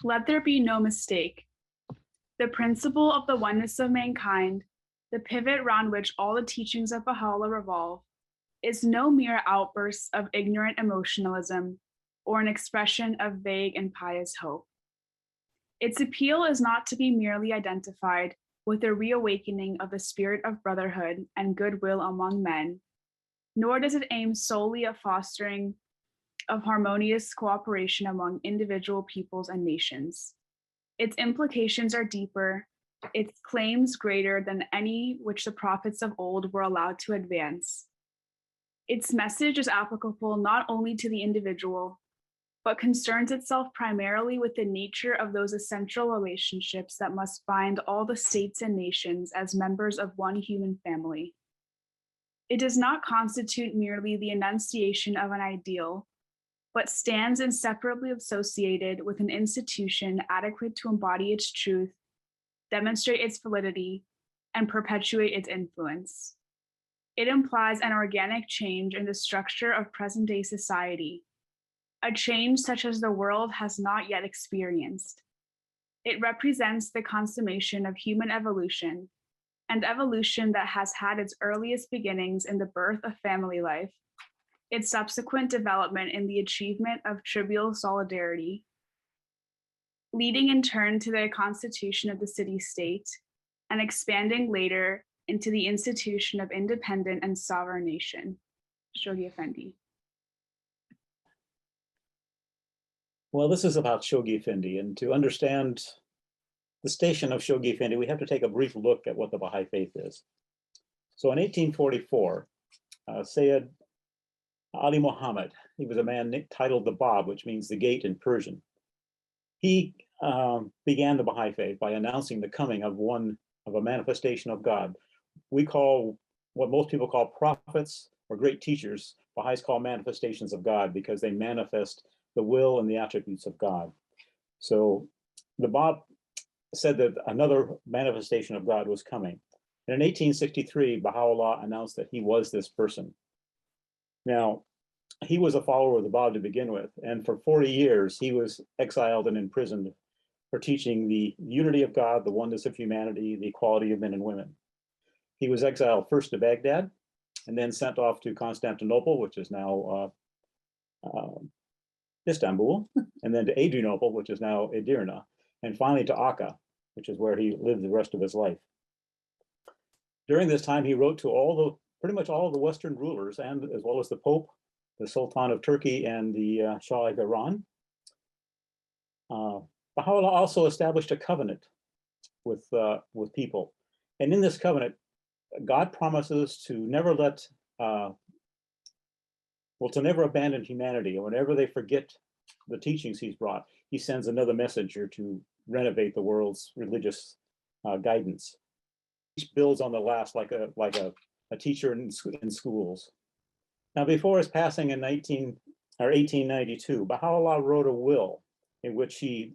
Let there be no mistake. The principle of the oneness of mankind, the pivot round which all the teachings of Baha'u'llah revolve, is no mere outburst of ignorant emotionalism or an expression of vague and pious hope. Its appeal is not to be merely identified with the reawakening of the spirit of brotherhood and goodwill among men, nor does it aim solely at fostering of harmonious cooperation among individual peoples and nations. Its implications are deeper, its claims greater than any which the prophets of old were allowed to advance. Its message is applicable not only to the individual, but concerns itself primarily with the nature of those essential relationships that must bind all the states and nations as members of one human family. It does not constitute merely the enunciation of an ideal, but stands inseparably associated with an institution adequate to embody its truth, demonstrate its validity, and perpetuate its influence. It implies an organic change in the structure of present-day society, a change such as the world has not yet experienced. It represents the consummation of human evolution, and evolution that has had its earliest beginnings in the birth of family life, its subsequent development in the achievement of tribal solidarity, leading in turn to the constitution of the city-state, and expanding later into the institution of independent and sovereign nation. Shoghi Effendi. Well, this is about Shoghi Effendi, and to understand the station of Shoghi Effendi, we have to take a brief look at what the Baha'i Faith is. So in 1844, Sayyid Ali Muhammad, he was a man titled the Bab, which means the gate in Persian. He began the Baha'i Faith by announcing the coming of a manifestation of God. We call what most people call prophets or great teachers, Baha'is call manifestations of God because they manifest the will and the attributes of God. So the Bab said that another manifestation of God was coming. And in 1863, Baha'u'llah announced that he was this person. Now, he was a follower of the Bab to begin with, and for 40 years, he was exiled and imprisoned for teaching the unity of God, the oneness of humanity, the equality of men and women. He was exiled first to Baghdad, and then sent off to Constantinople, which is now Istanbul, and then to Adrianople, which is now Edirne, and finally to Akka, which is where he lived the rest of his life. During this time, he wrote to pretty much all of the Western rulers, and as well as the Pope, the Sultan of Turkey, and the Shah of Iran. Baha'u'llah also established a covenant with people. And in this covenant, God promises to never to never abandon humanity. And whenever they forget the teachings he's brought, he sends another messenger to renovate the world's religious guidance. Each builds on the last like a teacher in schools. Now, before his passing in 1892, Baha'u'llah wrote a will in which he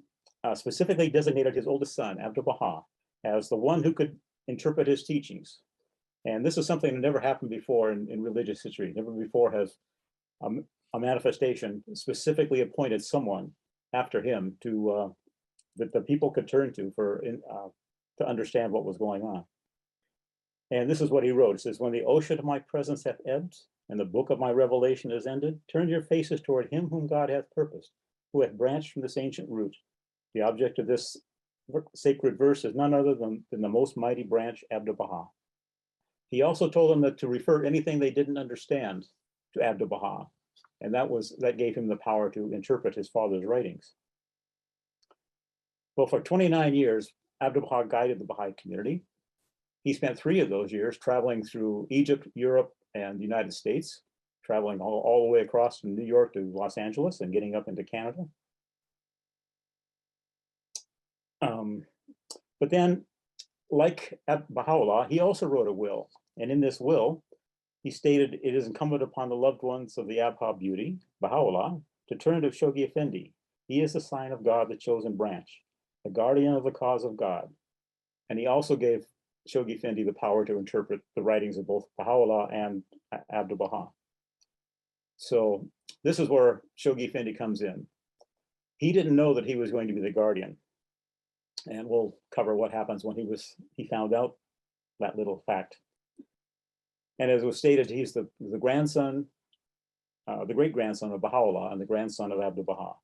specifically designated his oldest son, Abdu'l-Bahá, as the one who could interpret his teachings. And this is something that never happened before in religious history. Never before has a manifestation specifically appointed someone after him that the people could turn to to understand what was going on. And this is what he wrote. It says, "When the ocean of my presence hath ebbed, and the book of my revelation is ended, turn your faces toward him whom God hath purposed, who hath branched from this ancient root. The object of this sacred verse is none other than the most mighty branch, Abdu'l-Bahá." He also told them that to refer anything they didn't understand to Abdu'l-Bahá, and that gave him the power to interpret his father's writings. Well, for 29 years, Abdu'l-Bahá guided the Baha'i community. He spent 3 of those years traveling through Egypt, Europe, and the United States, traveling all the way across from New York to Los Angeles and getting up into Canada. But then, like Baha'u'llah, he also wrote a will. And in this will, he stated, "It is incumbent upon the loved ones of the Abha beauty, Baha'u'llah, to turn to Shoghi Effendi. He is the sign of God, the chosen branch, the guardian of the cause of God." And he also gave Shoghi Effendi the power to interpret the writings of both Baha'u'llah and Abdu'l-Bahá. So this is where Shoghi Effendi comes in. He didn't know that he was going to be the guardian. And we'll cover what happens when he found out that little fact. And as was stated, he's the grandson, the great-grandson of Baha'u'llah and the grandson of Abdu'l-Bahá.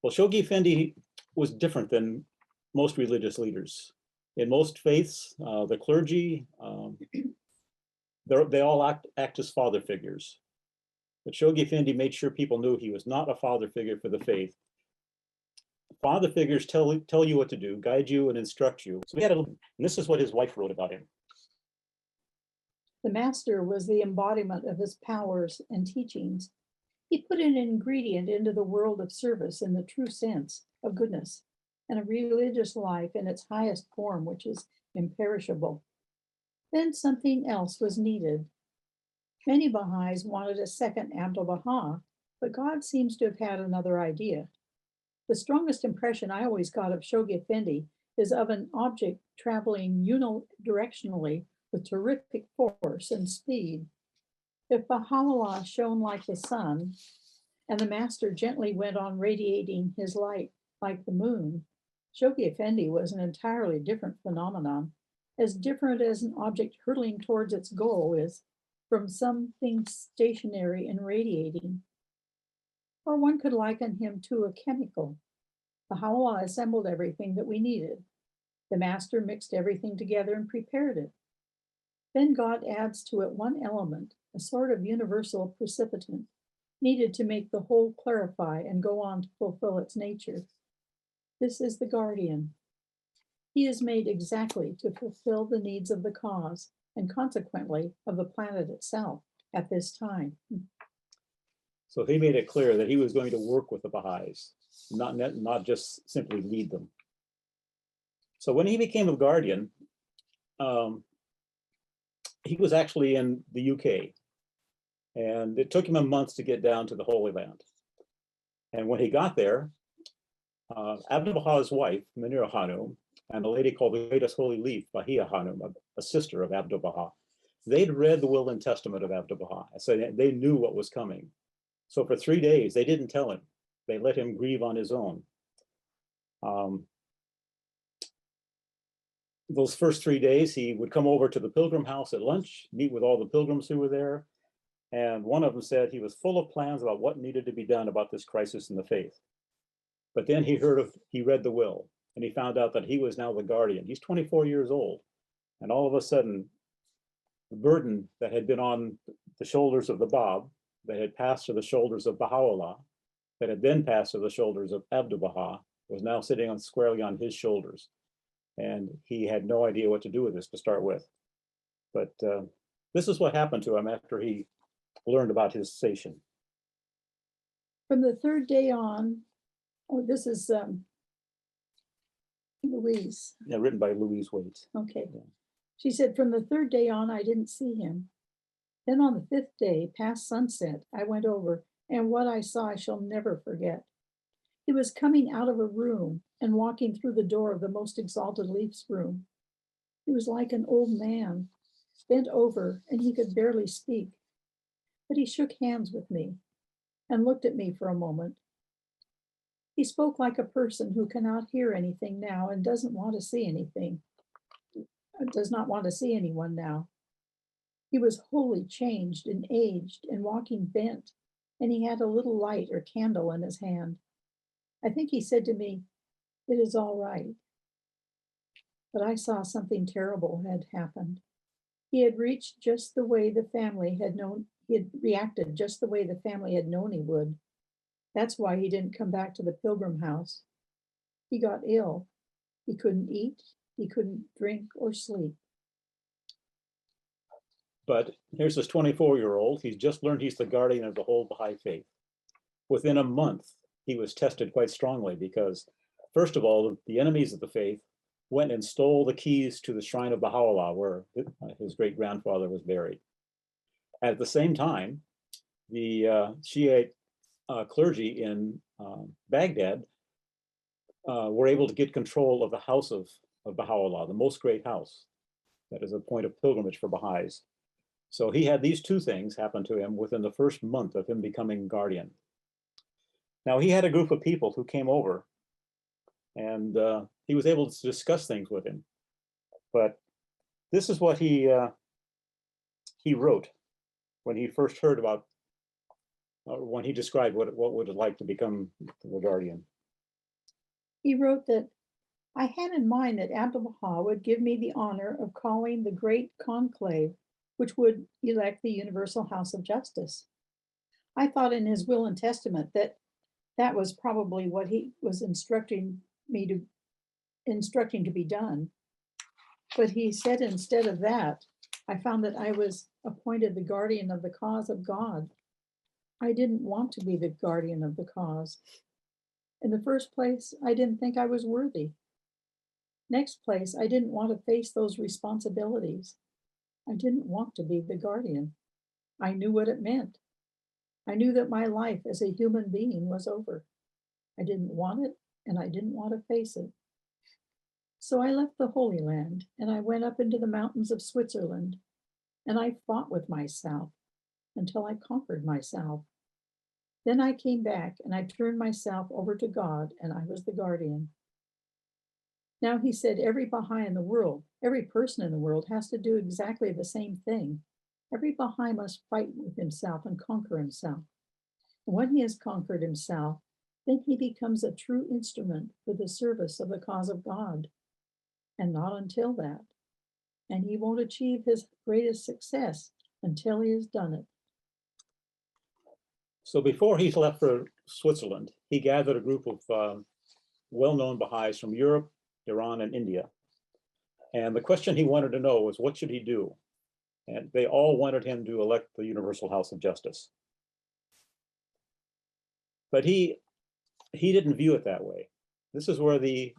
Well, Shoghi Effendi was different than most religious leaders. In most faiths, the clergy, they all act as father figures. But Shoghi Effendi made sure people knew he was not a father figure for the faith. Father figures tell you what to do, guide you, and instruct you. So and this is what his wife wrote about him. The master was the embodiment of his powers and teachings. He put an ingredient into the world of service in the true sense of goodness and a religious life in its highest form, which is imperishable. Then something else was needed. Many Baha'is wanted a second Abdu'l-Bahá, but God seems to have had another idea. The strongest impression I always got of Shoghi Effendi is of an object traveling unidirectionally with terrific force and speed. If Baha'u'llah shone like the sun, and the master gently went on radiating his light like the moon, Shoghi Effendi was an entirely different phenomenon, as different as an object hurtling towards its goal is from something stationary and radiating. Or one could liken him to a chemical. Baha'u'llah assembled everything that we needed. The master mixed everything together and prepared it. Then God adds to it one element, a sort of universal precipitant, needed to make the whole clarify and go on to fulfill its nature. This is the guardian. He is made exactly to fulfill the needs of the cause and consequently of the planet itself at this time. So he made it clear that he was going to work with the Baha'is, not just simply lead them. So when he became a guardian, he was actually in the UK, and it took him a month to get down to the Holy Land. And when he got there, Abdu'l-Bahā's wife, Munira Hanum, and a lady called the Greatest Holy Leaf, Bahia Hanum, a sister of Abdu'l-Bahá, they'd read the will and testament of Abdu'l-Bahá, so they knew what was coming. So for 3 days, they didn't tell him. They let him grieve on his own. Those first 3 days, he would come over to the pilgrim house at lunch, meet with all the pilgrims who were there. And one of them said he was full of plans about what needed to be done about this crisis in the faith. But then he read the will, and he found out that he was now the guardian. He's 24 years old. And all of a sudden, the burden that had been on the shoulders of the Bab, that had passed to the shoulders of Baha'u'llah, that had then passed to the shoulders of Abdu'l-Bahá, was now sitting squarely on his shoulders. And he had no idea what to do with this to start with. But this is what happened to him after he learned about his cessation. From the third day on, this is Louise. Yeah, written by Louise Waite. Okay. Yeah. She said, from the third day on, I didn't see him. Then on the fifth day, past sunset, I went over, and what I saw I shall never forget. He was coming out of a room and walking through the door of the most exalted Leaf's room. He was like an old man, bent over, and he could barely speak. But he shook hands with me and looked at me for a moment. He spoke like a person who cannot hear anything now and doesn't want to see anything, does not want to see anyone now. He was wholly changed and aged and walking bent, and he had a little light or candle in his hand. I think he said to me, "It is all right." But I saw something terrible had happened. He had reached just the way the family had known, he had reacted just the way the family had known he would. That's why he didn't come back to the pilgrim house. He got ill. He couldn't eat, he couldn't drink or sleep. But here's this 24-year-old. He's just learned he's the guardian of the whole Baha'i faith. Within a month, he was tested quite strongly because, first of all, the enemies of the faith went and stole the keys to the shrine of Baha'u'llah, where his great-grandfather was buried. At the same time, the Shiite clergy in Baghdad were able to get control of the house of Baha'u'llah, the most great house that is a point of pilgrimage for Baha'is. So he had these two things happen to him within the first month of him becoming guardian. Now, he had a group of people who came over, and he was able to discuss things with him. But this is what he wrote when he first heard about, when he described what would it like to become the guardian. He wrote that I had in mind that Abdu'l-Bahá would give me the honor of calling the great conclave, which would elect the Universal House of Justice. I thought in his will and testament that that was probably what he was instructing to be done. But he said instead of that, I found that I was appointed the guardian of the cause of God. I didn't want to be the guardian of the cause. In the first place, I didn't think I was worthy. Next place, I didn't want to face those responsibilities. I didn't want to be the guardian. I knew what it meant. I knew that my life as a human being was over. I didn't want it, and I didn't want to face it. So I left the Holy Land, and I went up into the mountains of Switzerland, and I fought with myself until I conquered myself. Then I came back, and I turned myself over to God, and I was the guardian. Now, he said, every Baha'i in the world, every person in the world has to do exactly the same thing. Every Baha'i must fight with himself and conquer himself. And when he has conquered himself, then he becomes a true instrument for the service of the cause of God. And not until that. And he won't achieve his greatest success until he has done it. So before he left for Switzerland, he gathered a group of well-known Baha'is from Europe, Iran, and India. And the question he wanted to know was, what should he do? And they all wanted him to elect the Universal House of Justice. But he didn't view it that way. This is where the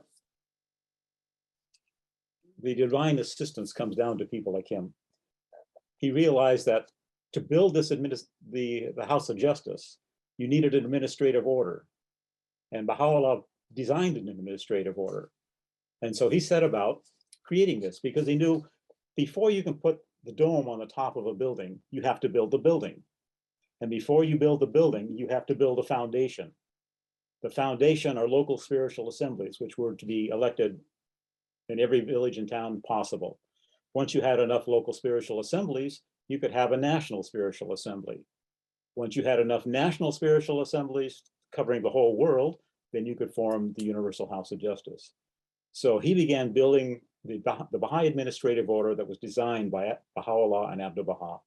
divine assistance comes down to people like him. He realized that to build this the House of Justice, you needed an administrative order. And Baha'u'llah designed an administrative order. And so he set about creating this because he knew before you can put the dome on the top of a building, you have to build the building. And before you build the building, you have to build a foundation. The foundation are local spiritual assemblies, which were to be elected in every village and town possible. Once you had enough local spiritual assemblies, you could have a national spiritual assembly. Once you had enough national spiritual assemblies covering the whole world, then you could form the Universal House of Justice. So he began building the Baha'i administrative order that was designed by Baha'u'llah and Abdu'l-Bahá.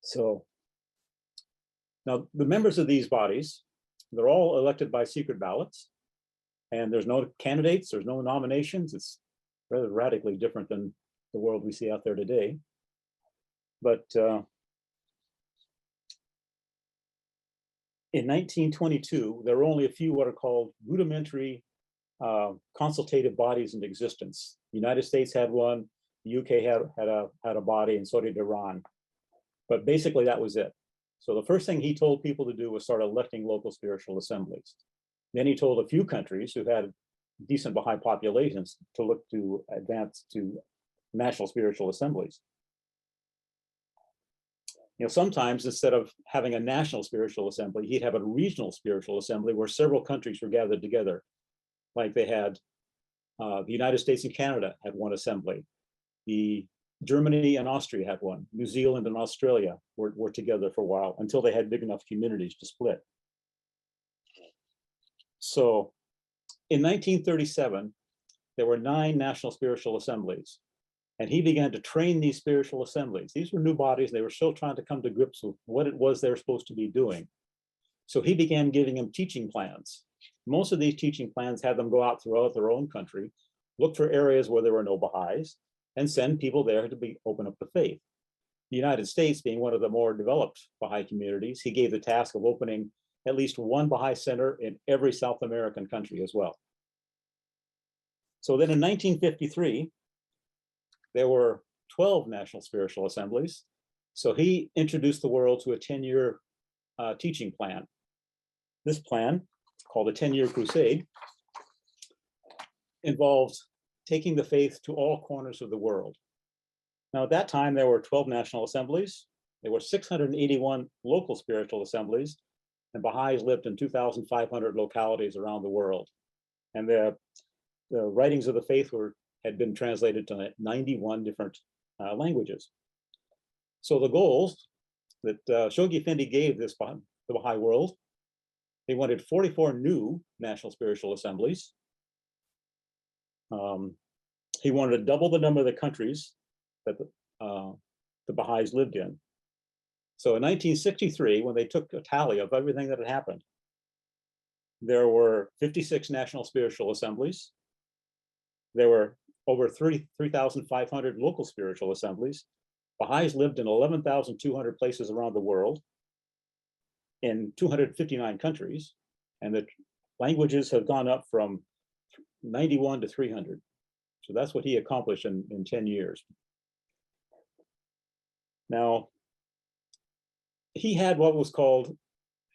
So now the members of these bodies, they're all elected by secret ballots, and there's no candidates, there's no nominations. It's rather radically different than the world we see out there today. But in 1922, there were only a few what are called rudimentary consultative bodies in existence. The United States had one, the UK had a body, and so did Iran. But basically that was it. So the first thing he told people to do was start electing local spiritual assemblies. Then he told a few countries who had decent Baha'i populations to look to advance to national spiritual assemblies. You know, sometimes instead of having a national spiritual assembly, he'd have a regional spiritual assembly where several countries were gathered together. Like they had, the United States and Canada had one assembly. Germany and Austria had one. New Zealand and Australia were together for a while until they had big enough communities to split. So in 1937, there were 9 national spiritual assemblies. And he began to train these spiritual assemblies. These were new bodies. They were still trying to come to grips with what it was they were supposed to be doing. So he began giving them teaching plans. Most of these teaching plans had them go out throughout their own country, look for areas where there were no Baha'is, and send people there to open up the faith. The United States, being one of the more developed Baha'i communities, he gave the task of opening at least one Baha'i center in every South American country as well. So then in 1953, there were 12 national spiritual assemblies. So he introduced the world to a 10-year teaching plan. This plan, called the 10-Year Crusade, involved taking the faith to all corners of the world. Now, at that time, there were 12 national assemblies, There were 681 local spiritual assemblies, and Baha'is lived in 2,500 localities around the world. And the writings of the faith had been translated to 91 different languages. So the goals that Shoghi Effendi gave the Baha'i world, they wanted 44 new national spiritual assemblies. He wanted to double the number of the countries that the Baha'is lived in. So in 1963, when they took a tally of everything that had happened, there were 56 national spiritual assemblies. There were over 3,500 local spiritual assemblies. Baha'is lived in 11,200 places around the world in 259 countries, and the languages have gone up from 91 to 300. So that's what he accomplished in 10 years. Now, he had what was called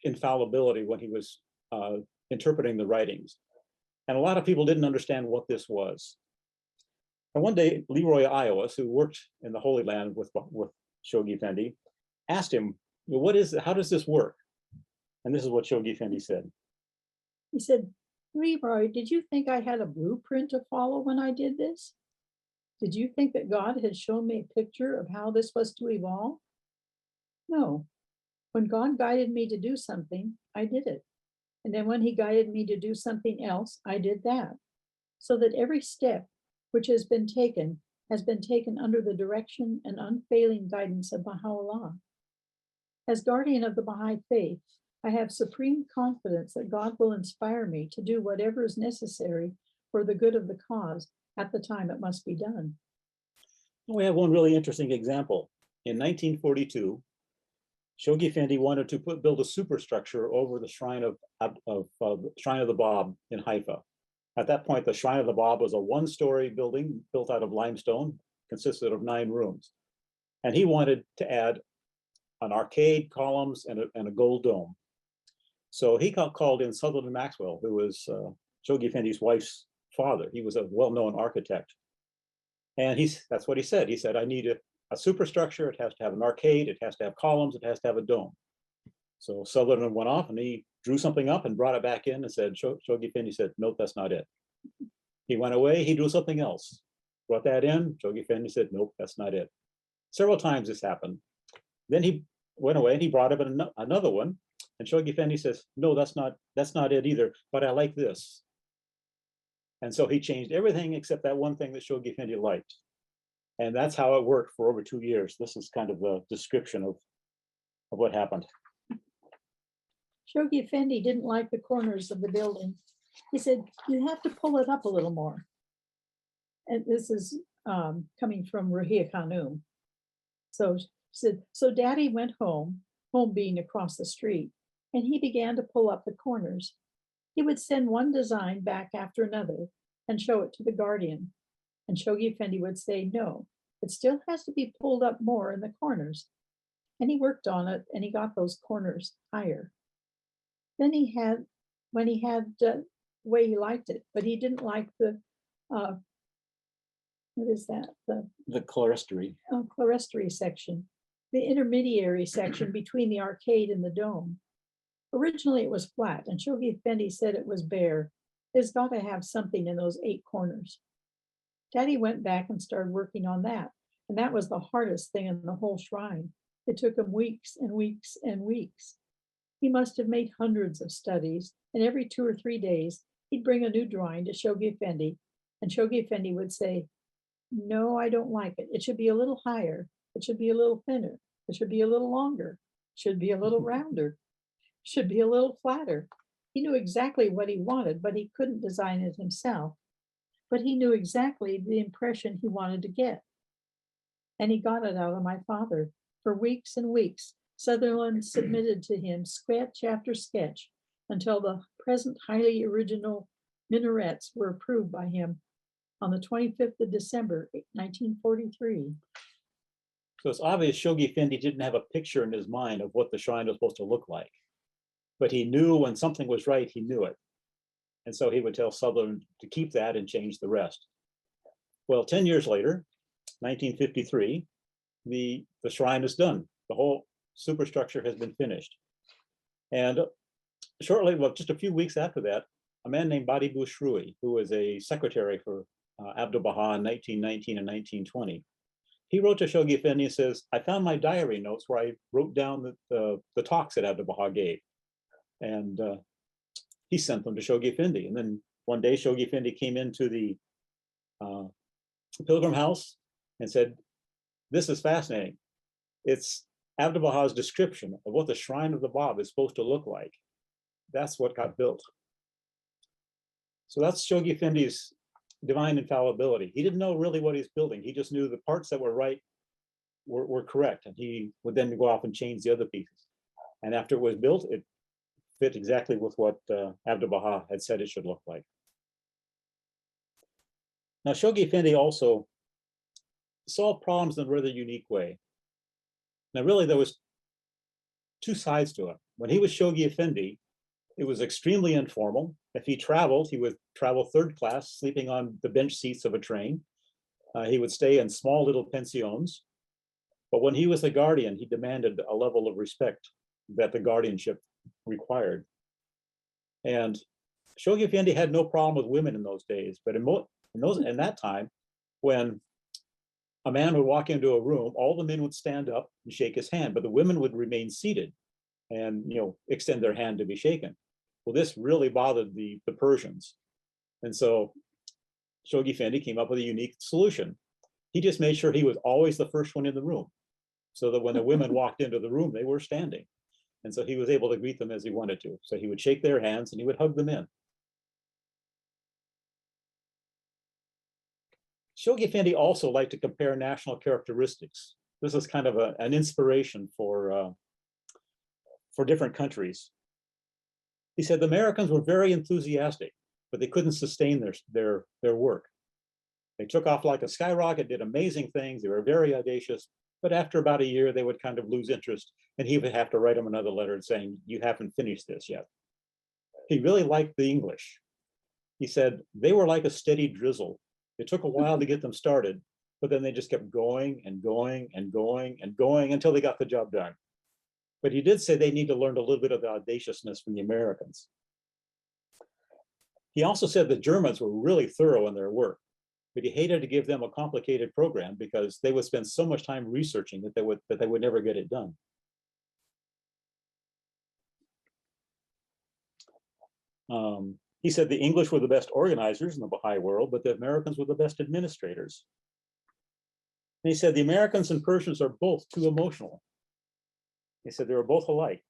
infallibility when he was interpreting the writings. And a lot of people didn't understand what this was. And one day, Leroy Iowis, who worked in the Holy Land with Shoghi Effendi, asked him, "What is it? How does this work?" And this is what Shoghi Effendi said. He said, "Leroy, did you think I had a blueprint to follow when I did this? Did you think that God had shown me a picture of how this was to evolve? No. When God guided me to do something, I did it. And then when he guided me to do something else, I did that. So that every step which has been taken under the direction and unfailing guidance of Baha'u'llah. As guardian of the Baha'i Faith, I have supreme confidence that God will inspire me to do whatever is necessary for the good of the cause at the time it must be done." We have one really interesting example. In 1942, Shoghi Effendi wanted to build a superstructure over the shrine of the Bab in Haifa. At that point, the Shrine of the Bab was a one-story building built out of limestone, consisted of 9 rooms. And he wanted to add an arcade, columns, and a gold dome. So he called in Sutherland Maxwell, who was Shoghi Effendi's wife's father. He was a well-known architect. And that's what he said. He said, "I need a superstructure. It has to have an arcade. It has to have columns. It has to have a dome." So Sutherland went off and he drew something up and brought it back in and said, Shoghi Effendi said, "Nope, that's not it." He went away, he drew something else, brought that in. Shoghi Effendi said, "Nope, that's not it." Several times this happened. Then he went away and he brought up another one. And Shoghi Effendi says, "No, that's not it either, but I like this." And so he changed everything except that one thing that Shoghi Effendi liked. And that's how it worked for over 2 years. This is kind of the description of what happened. Shoghi Effendi didn't like the corners of the building. He said, "You have to pull it up a little more." And this is coming from Rahia Khanum. So she said, "So Daddy went home being across the street, and he began to pull up the corners. He would send one design back after another and show it to the guardian. And Shoghi Effendi would say, 'No, it still has to be pulled up more in the corners.' And he worked on it and he got those corners higher. Then when he had the way he liked it, but he didn't like the, what is that? The clerestory. Clerestory section, the intermediary section between the arcade and the dome. Originally it was flat, and Shoghi Effendi said it was bare. It's got to have something in those 8 corners. Daddy went back and started working on that, and that was the hardest thing in the whole shrine. It took him weeks and weeks and weeks. He must have made hundreds of studies, and every 2 or 3 days, he'd bring a new drawing to Shoghi Effendi, and Shoghi Effendi would say, 'No, I don't like it. It should be a little higher. It should be a little thinner. It should be a little longer. It should be a little rounder. Should be a little flatter.' He knew exactly what he wanted, but he couldn't design it himself. But he knew exactly the impression he wanted to get. And he got it out of my father. For weeks and weeks, Sutherland submitted to him sketch after sketch until the present highly original minarets were approved by him on the 25th of December, 1943. So it's obvious Shoghi Effendi didn't have a picture in his mind of what the shrine was supposed to look like. But he knew when something was right, he knew it. And so he would tell Sutherland to keep that and change the rest. Well, 10 years later, 1953, the shrine is done. The whole superstructure has been finished. And shortly, well, just a few weeks after that, a man named Badi Bushrui, who was a secretary for Abdu'l-Bahá in 1919 and 1920, he wrote to Shoghi Effendi and says, I found my diary notes where I wrote down the talks that Abdu'l-Bahá gave. And he sent them to Shoghi Effendi. And then one day, Shoghi Effendi came into the Pilgrim House and said, this is fascinating. It's Abdu'l-Bahā's description of what the Shrine of the Bab is supposed to look like. That's what got built. So that's Shoghi Effendi's divine infallibility. He didn't know really what he's building. He just knew the parts that were right were correct. And he would then go off and change the other pieces. And after it was built, it fit exactly with what Abdu'l-Bahá had said it should look like. Now, Shoghi Effendi also solved problems in a rather unique way. Now, really, there was two sides to it. When he was Shoghi Effendi, it was extremely informal. If he traveled, he would travel third class, sleeping on the bench seats of a train. He would stay in small little pensions. But when he was the guardian, he demanded a level of respect that the guardianship required. And Shoghi Effendi had no problem with women in those days. But in that time, when a man would walk into a room, all the men would stand up and shake his hand, but the women would remain seated and extend their hand to be shaken. Well, this really bothered the Persians. And so Shoghi Effendi came up with a unique solution. He just made sure he was always the first one in the room, so that when the women walked into the room, they were standing. And so he was able to greet them as he wanted to. So he would shake their hands and he would hug them in. Shoghi Effendi also liked to compare national characteristics. This is kind of an inspiration for different countries. He said the Americans were very enthusiastic, but they couldn't sustain their work. They took off like a skyrocket, did amazing things. They were very audacious, but after about a year, they would kind of lose interest, and he would have to write them another letter saying, you haven't finished this yet. He really liked the English. He said they were like a steady drizzle. It took a while to get them started, but then they just kept going and going and going and going until they got the job done. But he did say they need to learn a little bit of the audaciousness from the Americans. He also said the Germans were really thorough in their work, but he hated to give them a complicated program because they would spend so much time researching that they would never get it done. He said the English were the best organizers in the Baha'i world, but the Americans were the best administrators. And he said the Americans and Persians are both too emotional. He said they were both alike.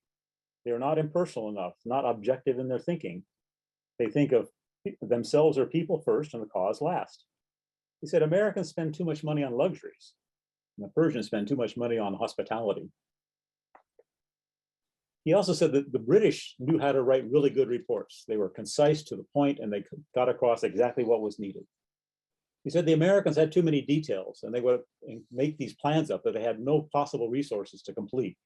They are not impersonal enough, not objective in their thinking. They think of themselves or people first and the cause last. He said Americans spend too much money on luxuries, and the Persians spend too much money on hospitality. He also said that the British knew how to write really good reports. They were concise, to the point, and they got across exactly what was needed. He said the Americans had too many details, and they would make these plans up that they had no possible resources to complete.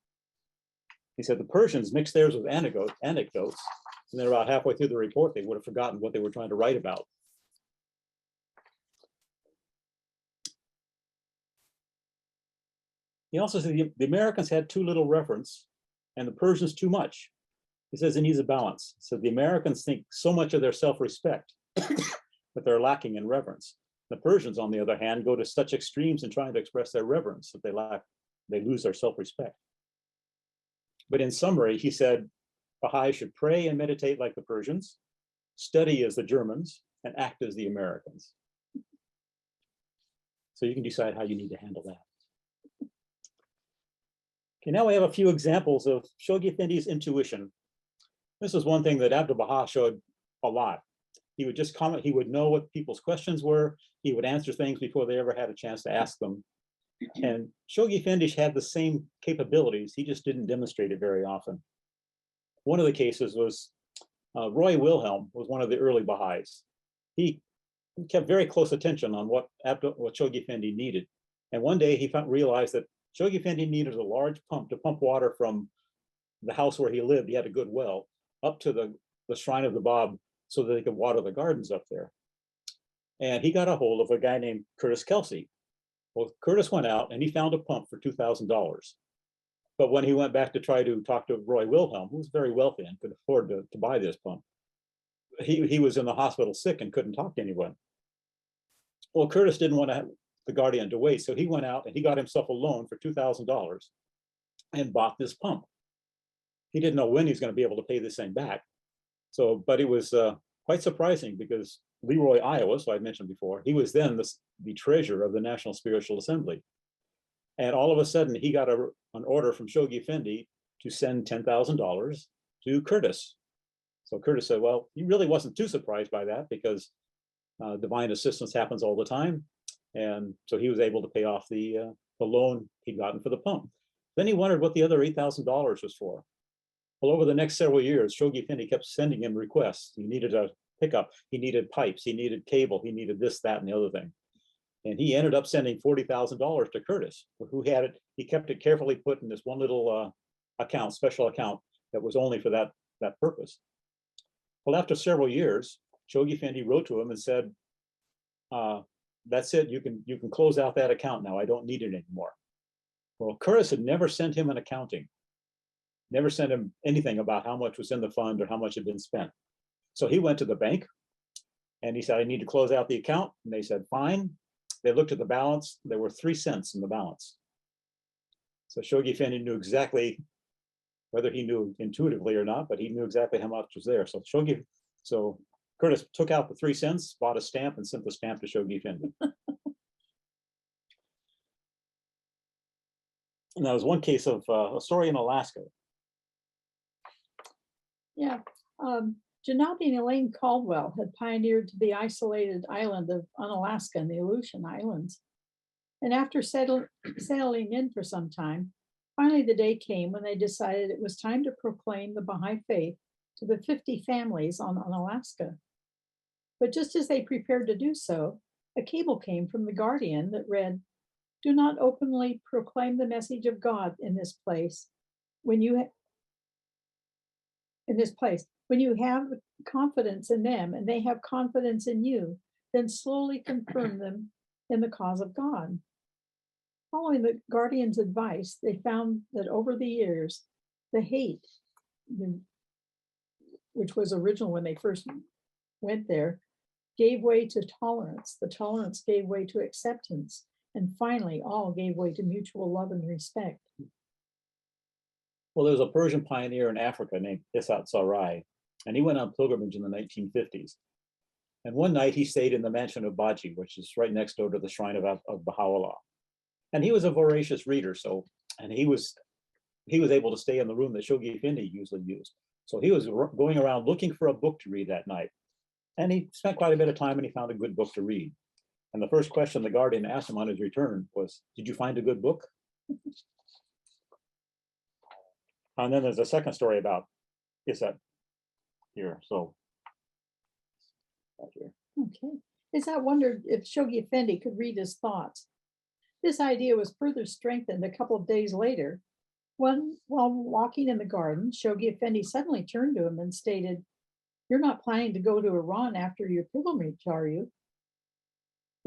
He said the Persians mixed theirs with anecdotes, and then about halfway through the report, they would have forgotten what they were trying to write about. He also said the Americans had too little reference and the Persians too much. He says it needs a balance. So the Americans think so much of their self-respect, but they're lacking in reverence. The Persians, on the other hand, go to such extremes in trying to express their reverence that they lose their self-respect. But in summary, he said, Baha'i should pray and meditate like the Persians, study as the Germans, and act as the Americans. So you can decide how you need to handle that. Okay, now we have a few examples of Shoghi Effendi's intuition. This is one thing that Abdu'l-Bahá showed a lot. He would just comment, he would know what people's questions were. He would answer things before they ever had a chance to ask them. And Shoghi Effendi had the same capabilities. He just didn't demonstrate it very often. One of the cases was Roy Wilhelm was one of the early Baha'is. He kept very close attention on what Shoghi Effendi needed. And one day he realized that Shoghi Effendi needed a large pump to pump water from the house where he lived. He had a good well up to the shrine of the Bab so that they could water the gardens up there. And he got a hold of a guy named Curtis Kelsey. Well, Curtis went out and he found a pump for $2,000. But when he went back to try to talk to Roy Wilhelm, who was very wealthy and could afford to buy this pump, he was in the hospital sick and couldn't talk to anyone. Well, Curtis didn't want to have the Guardian to wait, so he went out and he got himself a loan for $2,000 and bought this pump. He didn't know when he was going to be able to pay this thing back. So, but it was quite surprising because Leroy Iowa, so I mentioned before, he was then the treasurer of the National Spiritual Assembly. And all of a sudden, he got an order from Shoghi Effendi to send $10,000 to Curtis. So Curtis said, well, he really wasn't too surprised by that because divine assistance happens all the time. And so he was able to pay off the loan he'd gotten for the pump. Then he wondered what the other $8,000 was for. Well, over the next several years, Shoghi Effendi kept sending him requests. He needed a pickup, he needed pipes, he needed cable, he needed this, that, and the other thing. And he ended up sending $40,000 to Curtis, who had it. He kept it carefully put in this one little account, special account that was only for that purpose. Well, after several years, Shoghi Effendi wrote to him and said, that's it, you can close out that account now, I don't need it anymore. Well, Curtis had never sent him an accounting, never sent him anything about how much was in the fund or how much had been spent. So he went to the bank and he said, I need to close out the account. And they said, fine. They looked at the balance, there were 3 cents in the balance. So Shoghi Effendi knew exactly, whether he knew intuitively or not, but he knew exactly how much was there. So Curtis took out the 3 cents, bought a stamp, and sent the stamp to Shoghi Effendi. And that was one case of a story in Alaska. Yeah. Janabi and Elaine Caldwell had pioneered to the isolated island of Unalaska in the Aleutian Islands. And after sailing in for some time, finally the day came when they decided it was time to proclaim the Baha'i Faith to the 50 families on Unalaska. But just as they prepared to do so, a cable came from the Guardian that read, do not openly proclaim the message of God in this place. When you have confidence in them and they have confidence in you, then slowly confirm them in the cause of God. Following the Guardian's advice, they found that over the years, the hate, which was original when they first went there, gave way to tolerance. The tolerance gave way to acceptance. And finally, all gave way to mutual love and respect. Well, there was a Persian pioneer in Africa named Isat Sarai, and he went on pilgrimage in the 1950s. And one night he stayed in the mansion of Baji, which is right next door to the shrine of Baha'u'llah. And he was a voracious reader, and he was able to stay in the room that Shoghi Effendi usually used. So he was going around looking for a book to read that night. And he spent quite a bit of time and he found a good book to read. And the first question the Guardian asked him on his return was, did you find a good book? And then there's a second story about Isat here. So, back here. Okay. Isat wondered if Shoghi Effendi could read his thoughts. This idea was further strengthened a couple of days later when, while walking in the garden, Shoghi Effendi suddenly turned to him and stated, you're not planning to go to Iran after your pilgrimage, are you?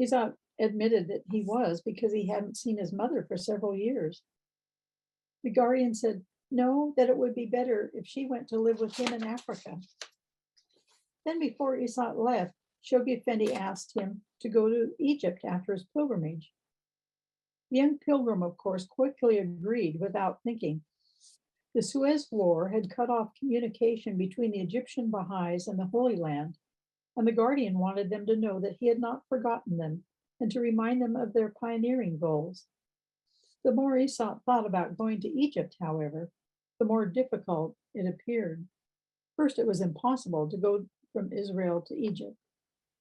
Isat admitted that he was because he hadn't seen his mother for several years. The Guardian said, no, that it would be better if she went to live with him in Africa. Then before Isat left, Shoghi Effendi asked him to go to Egypt after his pilgrimage. The young pilgrim, of course, quickly agreed without thinking. The Suez War had cut off communication between the Egyptian Baha'is and the Holy Land, and the Guardian wanted them to know that he had not forgotten them and to remind them of their pioneering goals. The more Isat thought about going to Egypt, however, the more difficult it appeared. First, it was impossible to go from Israel to Egypt,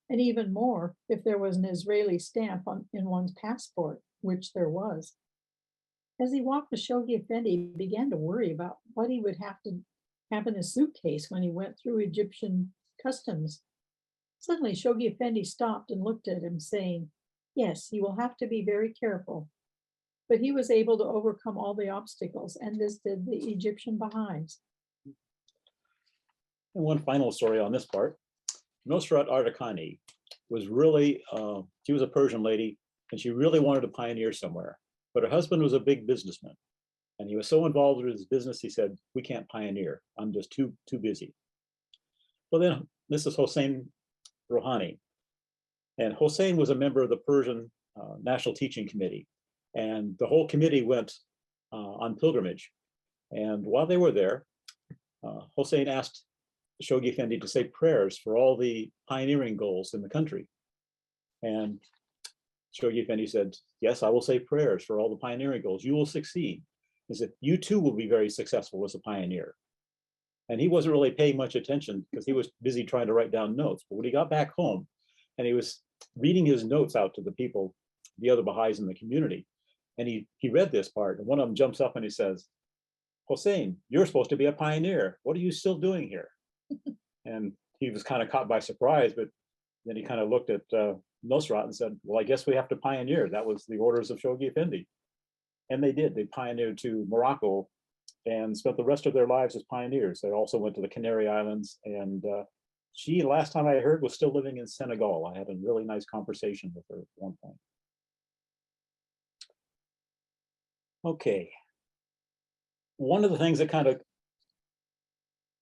and even more if there was an Israeli stamp in one's passport, which there was. As he walked with Shoghi Effendi, he began to worry about what he would have to have in his suitcase when he went through Egyptian customs. Suddenly, Shoghi Effendi stopped and looked at him, saying, yes, you will have to be very careful. But he was able to overcome all the obstacles, and this did the Egyptian Baha'is. And one final story on this part. Nosrat Ardakani was really, she was a Persian lady, and she really wanted to pioneer somewhere. But her husband was a big businessman. And he was so involved with his business, he said, we can't pioneer. I'm just too busy. Well, then this is Hossein Rouhani. And Hossein was a member of the Persian National Teaching Committee. And the whole committee went on pilgrimage. And while they were there, Hossein asked Shoghi Effendi to say prayers for all the pioneering goals in the country. And Shoghi Effendi said, yes, I will say prayers for all the pioneering goals. You will succeed. He said, you too will be very successful as a pioneer. And he wasn't really paying much attention because he was busy trying to write down notes. But when he got back home and he was reading his notes out to the people, the other Baha'is in the community, and he read this part, and one of them jumps up and he says, Hossein, you're supposed to be a pioneer. What are you still doing here? And he was kind of caught by surprise, but then he kind of looked at Nosrat and said, well, I guess we have to pioneer. That was the orders of Shoghi Effendi. And they did. They pioneered to Morocco and spent the rest of their lives as pioneers. They also went to the Canary Islands. And she, last time I heard, was still living in Senegal. I had a really nice conversation with her at one point. Okay. One of the things that kind of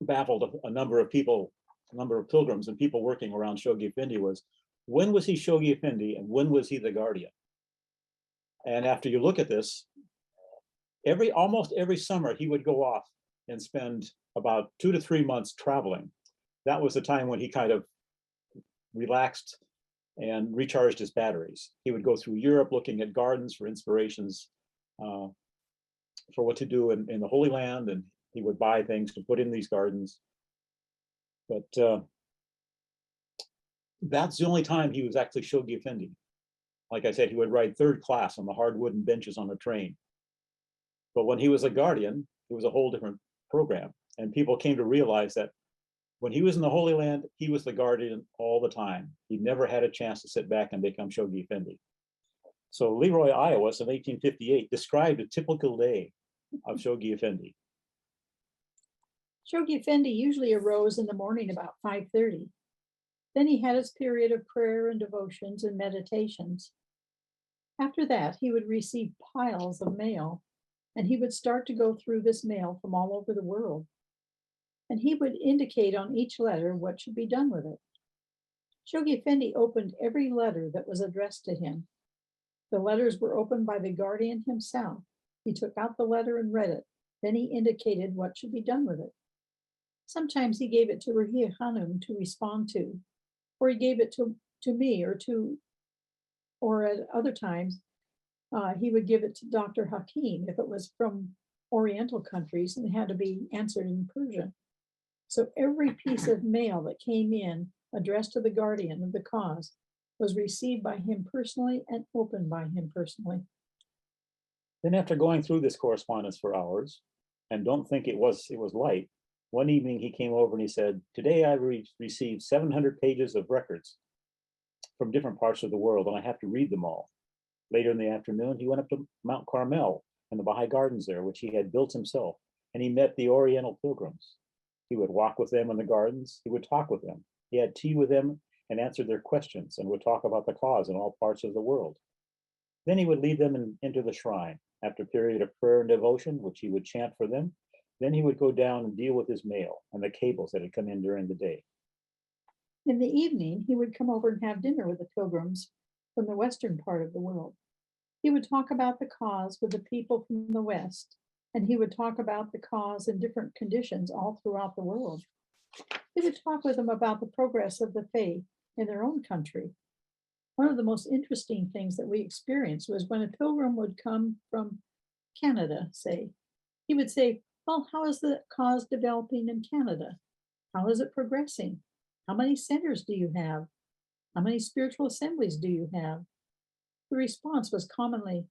baffled a number of people, a number of pilgrims and people working around Shoghi Effendi was, when was he Shoghi Effendi and when was he the guardian? And after you look at this, almost every summer he would go off and spend about 2 to 3 months traveling. That was the time when he kind of relaxed and recharged his batteries. He would go through Europe looking at gardens for inspirations for what to do in the Holy Land, and he would buy things to put in these gardens. But that's the only time he was actually Shoghi Effendi. Like I said, he would ride third class on the hard wooden benches on the train. But when he was a guardian, it was a whole different program. And people came to realize that when he was in the Holy Land, he was the guardian all the time. He never had a chance to sit back and become Shoghi Effendi. So Leroy Iowas in 1858 described a typical day of Shoghi Effendi. Shoghi Effendi usually arose in the morning about 5:30. Then he had his period of prayer and devotions and meditations. After that, he would receive piles of mail, and he would start to go through this mail from all over the world. And he would indicate on each letter what should be done with it. Shoghi Effendi opened every letter that was addressed to him. The letters were opened by the guardian himself. He took out the letter and read it. Then he indicated what should be done with it. Sometimes he gave it to Rahia Hanum to respond to, or he gave it to me, or at other times, he would give it to Dr. Hakim if it was from Oriental countries and had to be answered in Persian. So every piece of mail that came in addressed to the guardian of the cause was received by him personally and opened by him personally. Then after going through this correspondence for hours, and don't think it was light, one evening he came over and he said, today I received 700 pages of records from different parts of the world, and I have to read them all. Later in the afternoon, he went up to Mount Carmel and the Baha'i gardens there, which he had built himself, and he met the Oriental pilgrims. He would walk with them in the gardens. He would talk with them. He had tea with them and answered their questions and would talk about the cause in all parts of the world. Then he would lead them into the shrine. After a period of prayer and devotion, which he would chant for them, then he would go down and deal with his mail and the cables that had come in during the day. In the evening, he would come over and have dinner with the pilgrims from the western part of the world. He would talk about the cause with the people from the West, and he would talk about the cause in different conditions all throughout the world. He would talk with them about the progress of the faith in their own country. One of the most interesting things that we experienced was when a pilgrim would come from Canada, say, he would say, well, how is the cause developing in Canada? How is it progressing? How many centers do you have? How many spiritual assemblies do you have? The response was commonly,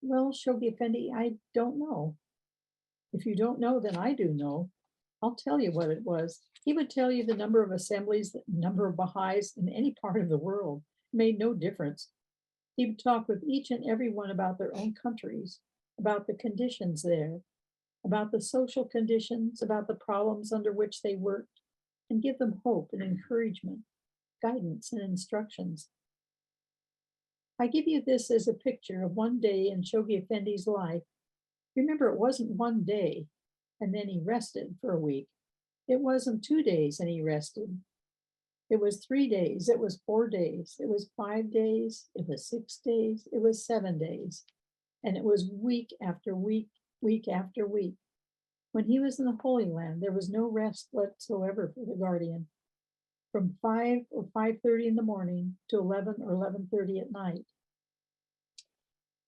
well, Shoghi Effendi, I don't know. If you don't know, then I do know. I'll tell you what it was. He would tell you the number of assemblies, the number of Baha'is in any part of the world. It made no difference. He would talk with each and every one about their own countries, about the conditions there, about the social conditions, about the problems under which they worked, and give them hope and encouragement, guidance and instructions. I give you this as a picture of one day in Shoghi Effendi's life Remember, it wasn't one day and then he rested for a week. It wasn't 2 days and he rested. It was 3 days. It was 4 days. It was 5 days. It was 6 days. It was 7 days. And it was week after week, week after week. When he was in the Holy Land, there was no rest whatsoever for the guardian. From 5 or 5:30 in the morning to 11 or 11:30 at night.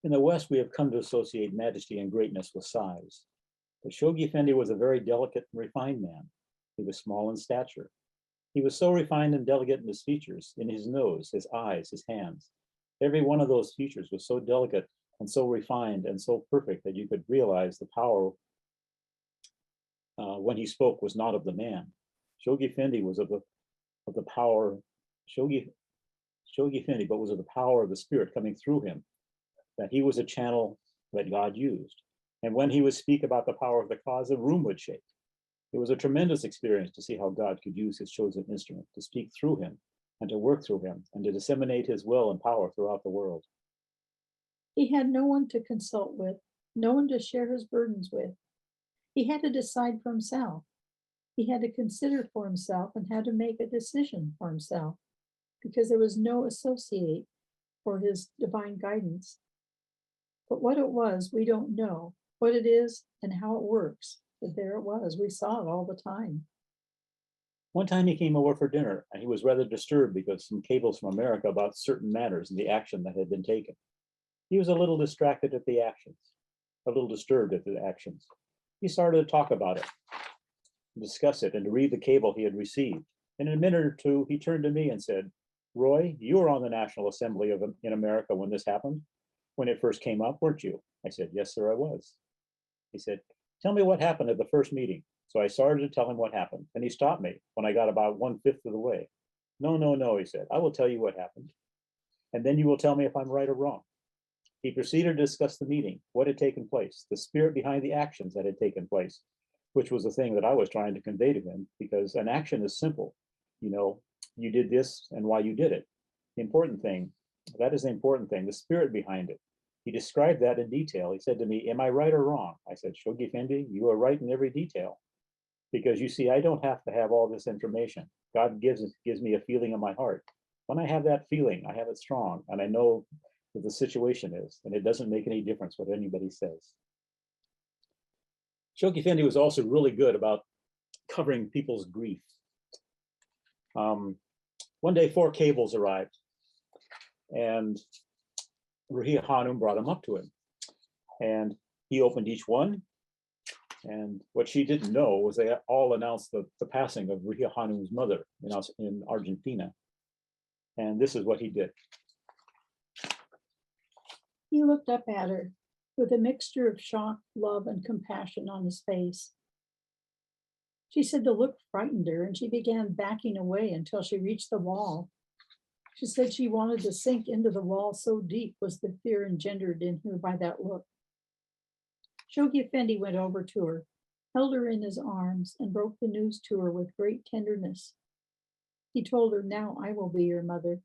In the West, we have come to associate majesty and greatness with size. But Shoghi Effendi was a very delicate and refined man. He was small in stature. He was so refined and delicate in his features, in his nose, his eyes, his hands. Every one of those features was so delicate and so refined and so perfect that you could realize the power when he spoke was not of the man. Shoghi Effendi was of the power, Shoghi Effendi, but was of the power of the Spirit coming through him, that he was a channel that God used. And when he would speak about the power of the cause, the room would shake. It was a tremendous experience to see how God could use his chosen instrument to speak through him and to work through him and to disseminate his will and power throughout the world. He had no one to consult with, no one to share his burdens with. He had to decide for himself. He had to consider for himself and had to make a decision for himself because there was no associate for his divine guidance. But what it was, we don't know. What it is and how it works. But there it was. We saw it all the time. One time he came over for dinner and he was rather disturbed because some cables from America about certain matters and the action that had been taken. He was a little distracted at the actions, a little disturbed at the actions. He started to talk about it, discuss it, and to read the cable he had received. In a minute or two, he turned to me and said, "Roy, you were on the National Assembly in America when this happened, when it first came up, weren't you?" I said, "Yes, sir, I was." He said, "Tell me what happened at the first meeting." So I started to tell him what happened, and he stopped me when I got about 1/5 of the way. No, he said, "I will tell you what happened, and then you will tell me if I'm right or wrong." He proceeded to discuss the meeting, what had taken place, the spirit behind the actions that had taken place, which was the thing that I was trying to convey to him, because an action is simple. You know, you did this and why you did it. The important thing, that is the important thing, the spirit behind it. He described that in detail. He said to me, "Am I right or wrong?" I said, "Shoghi Effendi, you are right in every detail. Because you see, I don't have to have all this information. God gives me a feeling in my heart. When I have that feeling, I have it strong, and I know what the situation is, and it doesn't make any difference what anybody says." Shoghi Effendi was also really good about covering people's grief. One day, 4 cables arrived, and Ruhiya Hanum brought them up to him, and he opened each one. And what she didn't know was they all announced the passing of Ruhiya Hanum's mother in Argentina. And this is what he did. He looked up at her with a mixture of shock, love, and compassion on his face. She said the look frightened her, and she began backing away until she reached the wall. She said she wanted to sink into the wall, so deep was the fear engendered in her by that look. Shoghi Effendi went over to her, held her in his arms, and broke the news to her with great tenderness. He told her, "Now I will be your mother."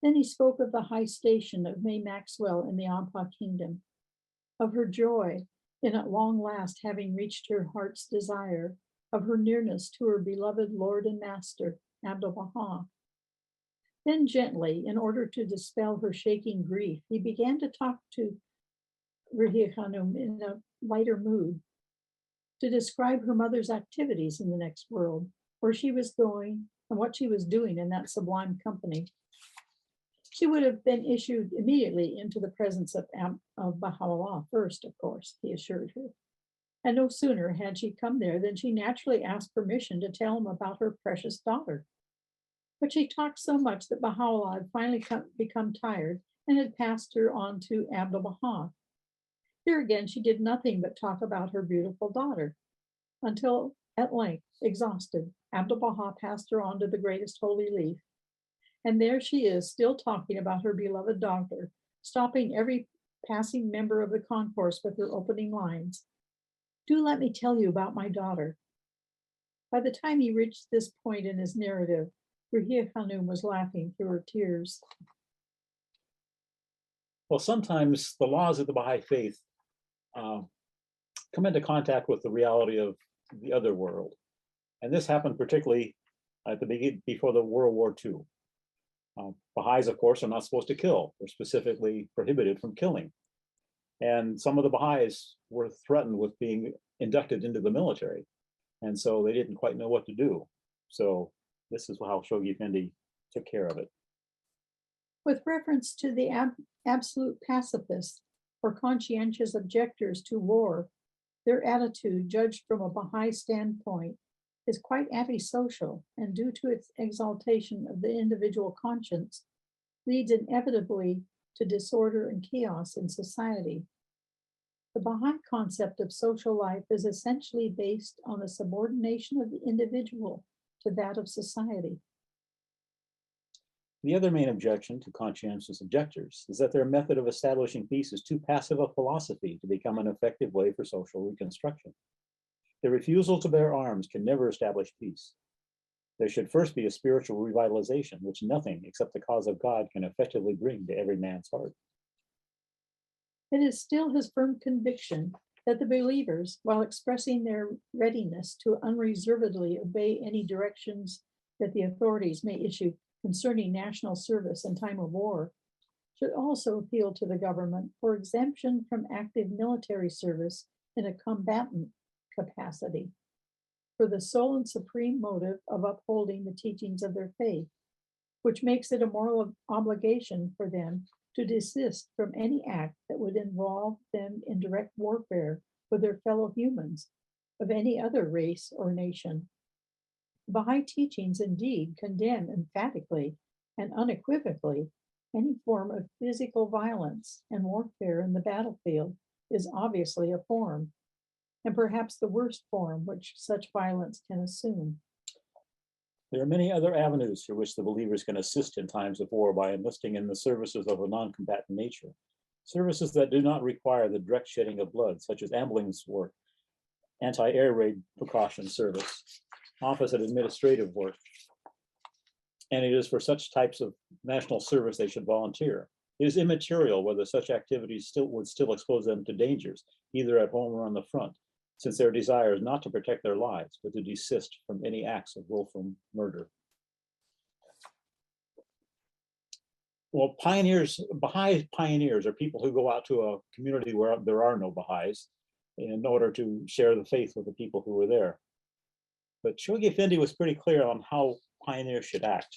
Then he spoke of the high station of May Maxwell in the Ampa kingdom, of her joy in at long last having reached her heart's desire, of her nearness to her beloved Lord and Master, Abdu'l-Bahá. Then gently, in order to dispel her shaking grief, he began to talk to Ruhiya Hanum in a lighter mood, to describe her mother's activities in the next world, where she was going and what she was doing in that sublime company. She would have been issued immediately into the presence of Baha'u'llah first, of course, he assured her. And no sooner had she come there than she naturally asked permission to tell him about her precious daughter. But she talked so much that Baha'u'llah had finally become tired and had passed her on to Abdu'l-Bahá. Here again, she did nothing but talk about her beautiful daughter, until at length, exhausted, Abdu'l-Bahá passed her on to the greatest holy leaf. And there she is, still talking about her beloved daughter, stopping every passing member of the concourse with her opening lines. "Do let me tell you about my daughter." By the time he reached this point in his narrative, Ruhiya Hanum was laughing through her tears. Well, sometimes the laws of the Baha'i Faith come into contact with the reality of the other world. And this happened particularly at the beginning, before the World War II. Baha'is, of course, are not supposed to kill. They're specifically prohibited from killing. And some of the Baha'is were threatened with being inducted into the military. And so they didn't quite know what to do. So this is how Shoghi Effendi took care of it. With reference to the absolute pacifists or conscientious objectors to war, their attitude, judged from a Baha'i standpoint, is quite antisocial, and due to its exaltation of the individual conscience, leads inevitably to disorder and chaos in society. The Baha'i concept of social life is essentially based on the subordination of the individual to that of society. The other main objection to conscientious objectors is that their method of establishing peace is too passive a philosophy to become an effective way for social reconstruction. The refusal to bear arms can never establish peace. There should first be a spiritual revitalization, which nothing except the cause of God can effectively bring to every man's heart. It is still his firm conviction that the believers, while expressing their readiness to unreservedly obey any directions that the authorities may issue concerning national service in time of war, should also appeal to the government for exemption from active military service in a combatant capacity, for the sole and supreme motive of upholding the teachings of their faith, which makes it a moral obligation for them to desist from any act that would involve them in direct warfare with their fellow humans of any other race or nation. Baha'i teachings indeed condemn emphatically and unequivocally any form of physical violence, and warfare in the battlefield is obviously a form, and perhaps the worst form which such violence can assume. There are many other avenues through which the believers can assist in times of war by enlisting in the services of a non-combatant nature, services that do not require the direct shedding of blood, such as ambulance work, anti-air raid precaution service, office and administrative work. And it is for such types of national service they should volunteer. It is immaterial whether such activities would still expose them to dangers, either at home or on the front, since their desire is not to protect their lives, but to desist from any acts of willful murder. Well, Baha'i pioneers are people who go out to a community where there are no Baha'is in order to share the faith with the people who were there. But Shoghi Effendi was pretty clear on how pioneers should act.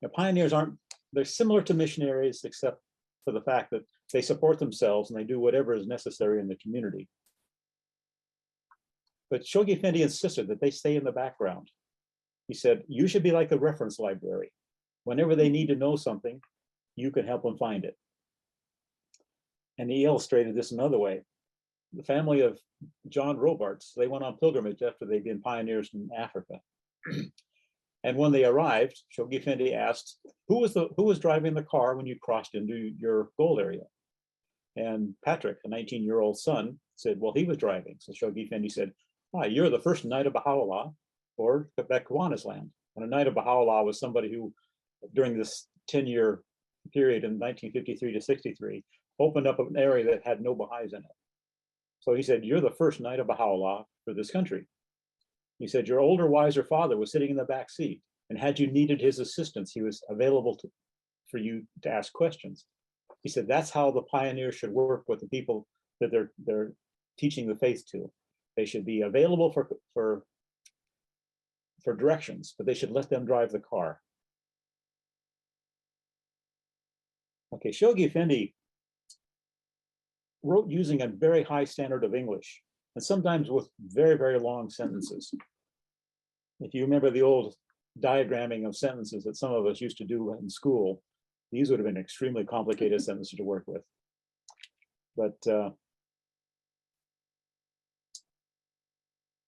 Now, pioneers they're similar to missionaries, except for the fact that they support themselves and they do whatever is necessary in the community. But Shoghi Effendi insisted that they stay in the background. He said, you should be like a reference library. Whenever they need to know something, you can help them find it. And he illustrated this another way. The family of John Robarts, they went on pilgrimage after they'd been pioneers in Africa. And when they arrived, Shoghi Effendi asked, who was driving the car when you crossed into your gold area? And Patrick, a 19-year-old son, said, well, he was driving. So Shoghi Effendi said, you're the first Knight of Baha'u'llah for Quebec Kiwanis land. And a Knight of Baha'u'llah was somebody who, during this 10-year period in 1953 to 63, opened up an area that had no Baha'is in it. So he said, you're the first Knight of Baha'u'llah for this country. He said, your older, wiser father was sitting in the back seat, and had you needed his assistance, he was available for you to ask questions. He said, that's how the pioneers should work with the people that they're teaching the faith to. They should be available for directions, but they should let them drive the car. Okay, Shoghi Effendi wrote using a very high standard of English, and sometimes with very, very long sentences. If you remember the old diagramming of sentences that some of us used to do in school, these would have been extremely complicated sentences to work with. But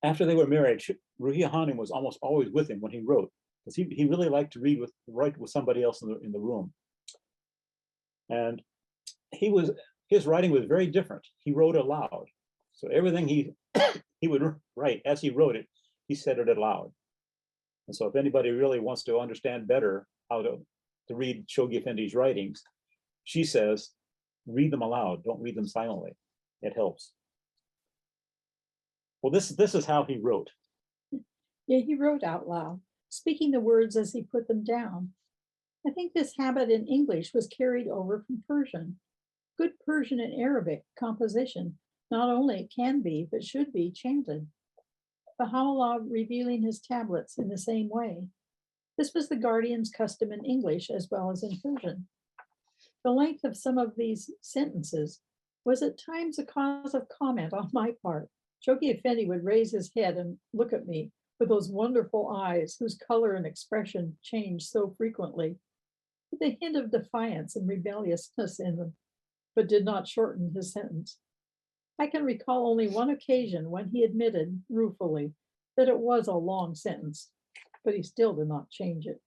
after they were married, Ruhiya Hanim was almost always with him when he wrote, because he really liked to write with somebody else in the room. And his writing was very different. He wrote aloud. So everything he would write as he wrote it, he said it aloud. And so if anybody really wants to understand better how to read Shoghi Effendi's writings, she says read them aloud. Don't read them silently. It helps. Well, this is how he wrote. Yeah, he wrote out loud, speaking the words as he put them down. I think this habit in English was carried over from Persian. Good Persian and Arabic composition not only can be, but should be chanted. Baha'u'llah revealing his tablets in the same way. This was the guardian's custom in English as well as in Persian. The length of some of these sentences was at times a cause of comment on my part. Shoghi Effendi would raise his head and look at me with those wonderful eyes whose color and expression changed so frequently, with a hint of defiance and rebelliousness in them, but did not shorten his sentence. I can recall only one occasion when he admitted ruefully that it was a long sentence, but he still did not change it.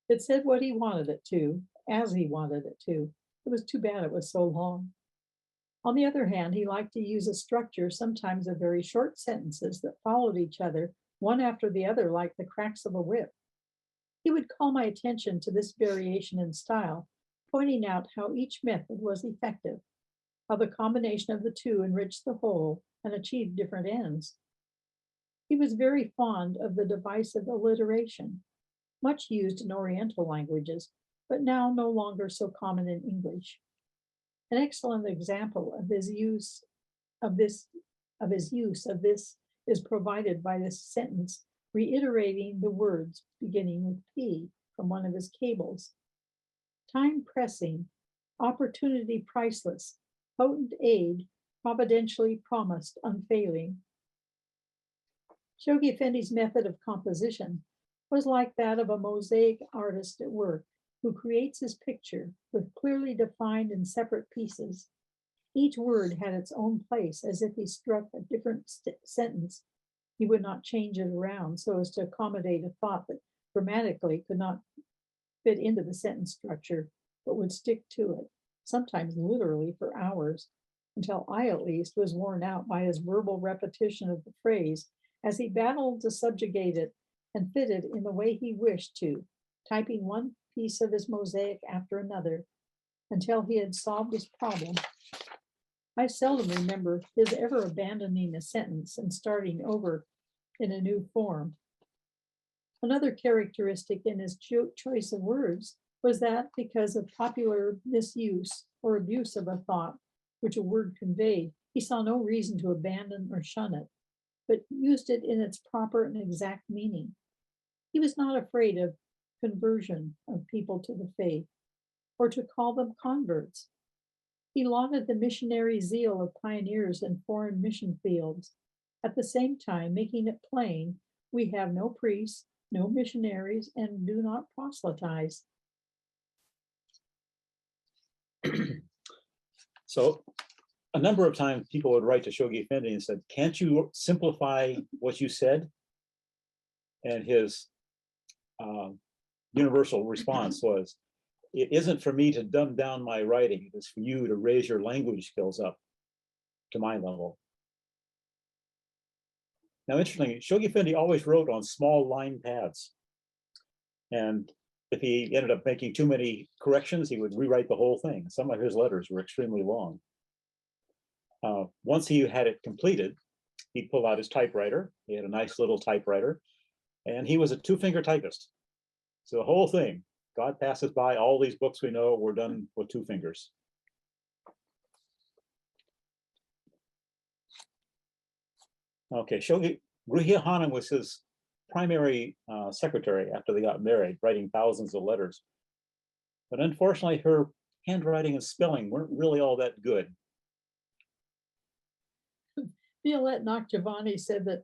It said what he wanted it to, as he wanted it to. It was too bad it was so long. On the other hand, he liked to use a structure, sometimes of very short sentences that followed each other, one after the other, like the cracks of a whip. He would call my attention to this variation in style, pointing out how each method was effective, how the combination of the two enriched the whole and achieved different ends. He was very fond of the device of alliteration, much used in Oriental languages, but now no longer so common in English. An excellent example of his use of this is provided by this sentence, reiterating the words beginning with P from one of his cables. Time pressing, opportunity priceless, potent aid, providentially promised unfailing. Shoghi Effendi's method of composition was like that of a mosaic artist at work who creates his picture with clearly defined and separate pieces. Each word had its own place, as if he struck a different sentence. He would not change it around so as to accommodate a thought that grammatically could not fit into the sentence structure, but would stick to it, sometimes literally for hours, until I, at least, was worn out by his verbal repetition of the phrase as he battled to subjugate it and fit it in the way he wished to, typing one piece of his mosaic after another until he had solved his problem. I seldom remember his ever abandoning a sentence and starting over in a new form. Another characteristic in his choice of words was that because of popular misuse or abuse of a thought which a word conveyed, he saw no reason to abandon or shun it, but used it in its proper and exact meaning. He was not afraid of conversion of people to the faith or to call them converts. He lauded the missionary zeal of pioneers in foreign mission fields, at the same time making it plain we have no priests, no missionaries, and do not proselytize. So a number of times people would write to Shoghi Effendi and said, can't you simplify what you said? And his universal response was, it isn't for me to dumb down my writing, it is for you to raise your language skills up to my level. Now, interestingly, Shoghi Effendi always wrote on small line pads. And if he ended up making too many corrections, he would rewrite the whole thing. Some of his letters were extremely long. Once he had it completed, he'd pull out his typewriter. He had a nice little typewriter, and he was a two-finger typist. So the whole thing, God passes by, all these books we know were done with two fingers. Okay, Ruhiya Hanum was his primary secretary after they got married, writing thousands of letters. But unfortunately, her handwriting and spelling weren't really all that good. Violette Nakjavani said that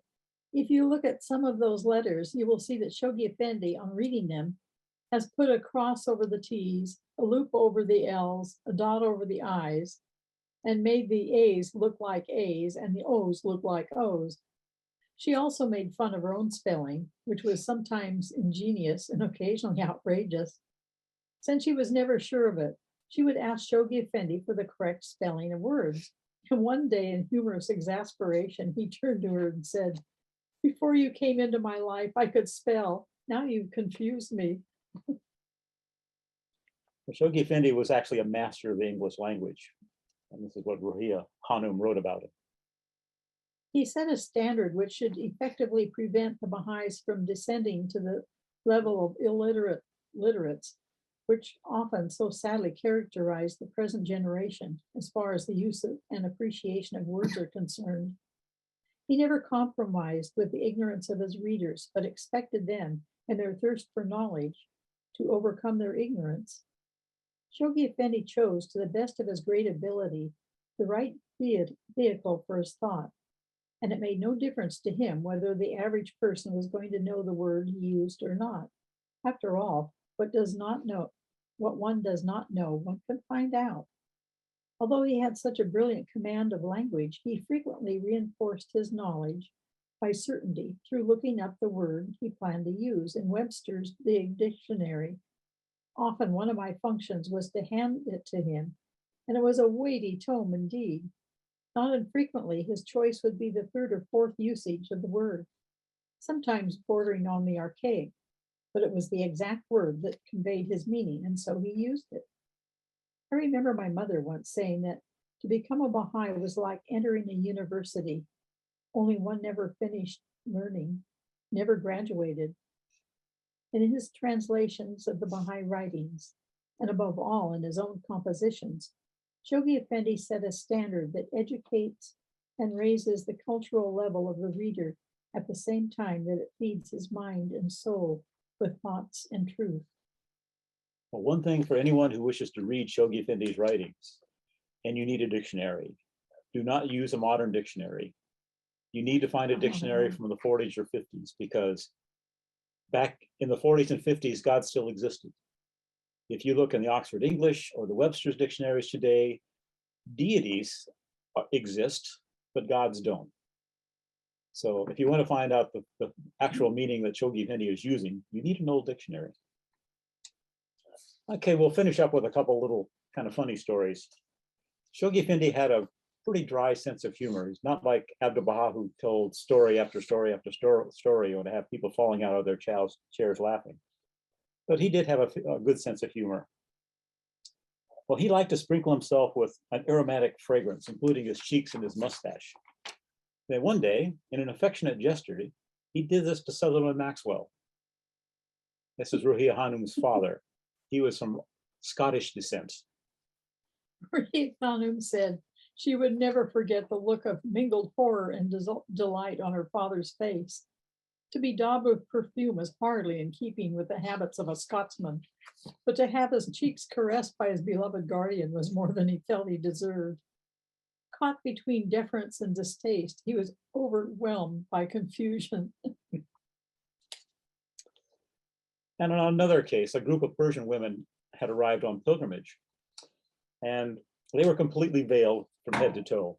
if you look at some of those letters, you will see that Shoghi Effendi, on reading them, has put a cross over the T's, a loop over the L's, a dot over the I's, and made the A's look like A's and the O's look like O's. She also made fun of her own spelling, which was sometimes ingenious and occasionally outrageous. Since she was never sure of it, she would ask Shoghi Effendi for the correct spelling of words. And one day, in humorous exasperation, he turned to her and said, "Before you came into my life, I could spell. Now you've confused me." Shoghi Effendi was actually a master of the English language. And this is what Ruhiya Hanum wrote about it. He set a standard which should effectively prevent the Baha'is from descending to the level of illiterates, which often so sadly characterize the present generation as far as the use of and appreciation of words are concerned. He never compromised with the ignorance of his readers, but expected them and their thirst for knowledge to overcome their ignorance. Shoghi Effendi chose, to the best of his great ability, the right vehicle for his thought, and it made no difference to him whether the average person was going to know the word he used or not. After all, what one does not know, one can find out. Although he had such a brilliant command of language, he frequently reinforced his knowledge by certainty through looking up the word he planned to use in Webster's big dictionary. Often one of my functions was to hand it to him, and it was a weighty tome indeed. Not infrequently, his choice would be the third or fourth usage of the word, sometimes bordering on the archaic, but it was the exact word that conveyed his meaning, and so he used it. I remember my mother once saying that to become a Baha'i was like entering a university, only one never finished learning, never graduated. And in his translations of the Baha'i writings, and above all in his own compositions, Shoghi Effendi set a standard that educates and raises the cultural level of the reader at the same time that it feeds his mind and soul with thoughts and truth. Well, one thing for anyone who wishes to read Shoghi Effendi's writings, and you need a dictionary, do not use a modern dictionary. You need to find a dictionary from the 40s or 50s, because back in the 40s and 50s, God still existed. If you look in the Oxford English or the Webster's dictionaries today, deities exist, but gods don't. So if you want to find out the actual meaning that Shoghi Effendi is using, you need an old dictionary. Okay, we'll finish up with a couple little kind of funny stories. Shoghi Effendi had a pretty dry sense of humor. He's not like Abdu'l-Bahá, who told story after story after story, or to have people falling out of their chairs laughing. But he did have a good sense of humor. Well, he liked to sprinkle himself with an aromatic fragrance, including his cheeks and his mustache. Then one day, in an affectionate gesture, he did this to Sutherland Maxwell. This is Ruhiya Hanum's father. He was from Scottish descent. Ruhiya Hanum said she would never forget the look of mingled horror and delight on her father's face. To be daubed with perfume was hardly in keeping with the habits of a Scotsman, but to have his cheeks caressed by his beloved guardian was more than he felt he deserved. Caught between deference and distaste, he was overwhelmed by confusion. And on another case, a group of Persian women had arrived on pilgrimage, and they were completely veiled from head to toe.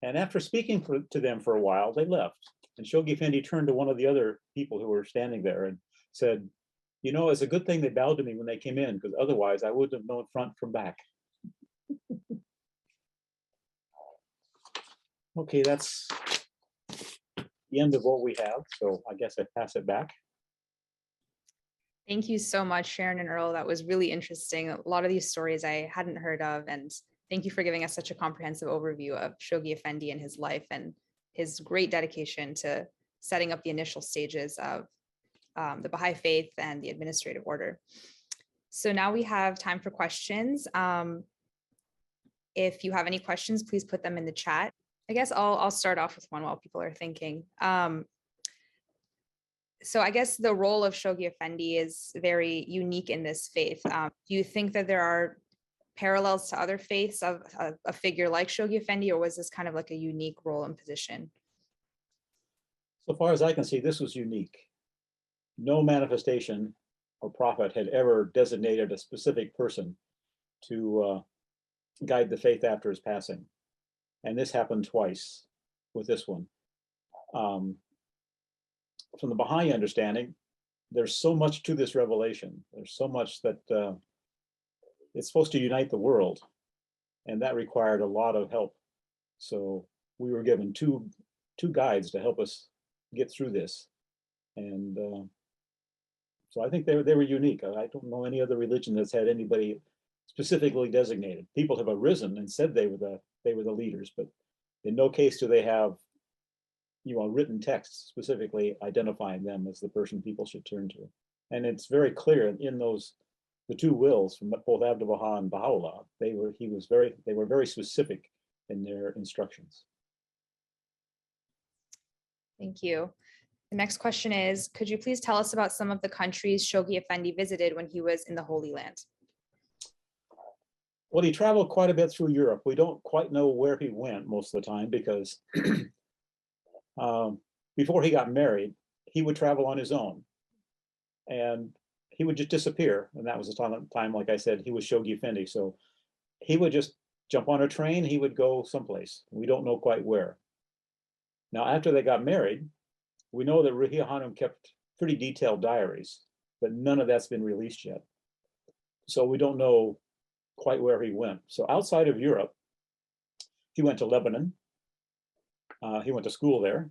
And after speaking to them for a while, they left. And Shoghi Effendi turned to one of the other people who were standing there and said, "You know, it's a good thing they bowed to me when they came in, because otherwise I wouldn't have known front from back." Okay, that's the end of what we have. So I guess I pass it back. Thank you so much, Sharon and Earl. That was really interesting. A lot of these stories I hadn't heard of, and thank you for giving us such a comprehensive overview of Shoghi Effendi and his life and his great dedication to setting up the initial stages of the Baha'i Faith and the administrative order. So now we have time for questions. If you have any questions, please put them in the chat. I guess I'll start off with one while people are thinking. So I guess the role of Shoghi Effendi is very unique in this faith. Do you think that there are parallels to other faiths of a figure like Shoghi Effendi, or was this kind of like a unique role and position? So far as I can see, this was unique. No manifestation or prophet had ever designated a specific person to guide the faith after his passing. And this happened twice with this one. From the Baha'i understanding, there's so much to this revelation. There's so much that it's supposed to unite the world, and that required a lot of help. So we were given two guides to help us get through this. And So I think they were unique. I don't know any other religion that's had anybody specifically designated. People have arisen and said they were the leaders, but in no case do they have, written texts specifically identifying them as the person people should turn to. And it's very clear in the two wills from both Abdu'l-Bahá and Baha'u'llah, they were very specific in their instructions. Thank you. The next question is, could you please tell us about some of the countries Shoghi Effendi visited when he was in the Holy Land? Well, he traveled quite a bit through Europe. We don't quite know where he went most of the time because before he got married, he would travel on his own and he would just disappear. And that was the time, like I said, he was Shoghi Effendi. So he would just jump on a train, he would go someplace. We don't know quite where. Now, after they got married, we know that Ruhiya Hanum kept pretty detailed diaries, but none of that's been released yet. So we don't know quite where he went. So outside of Europe, he went to Lebanon. He went to school there.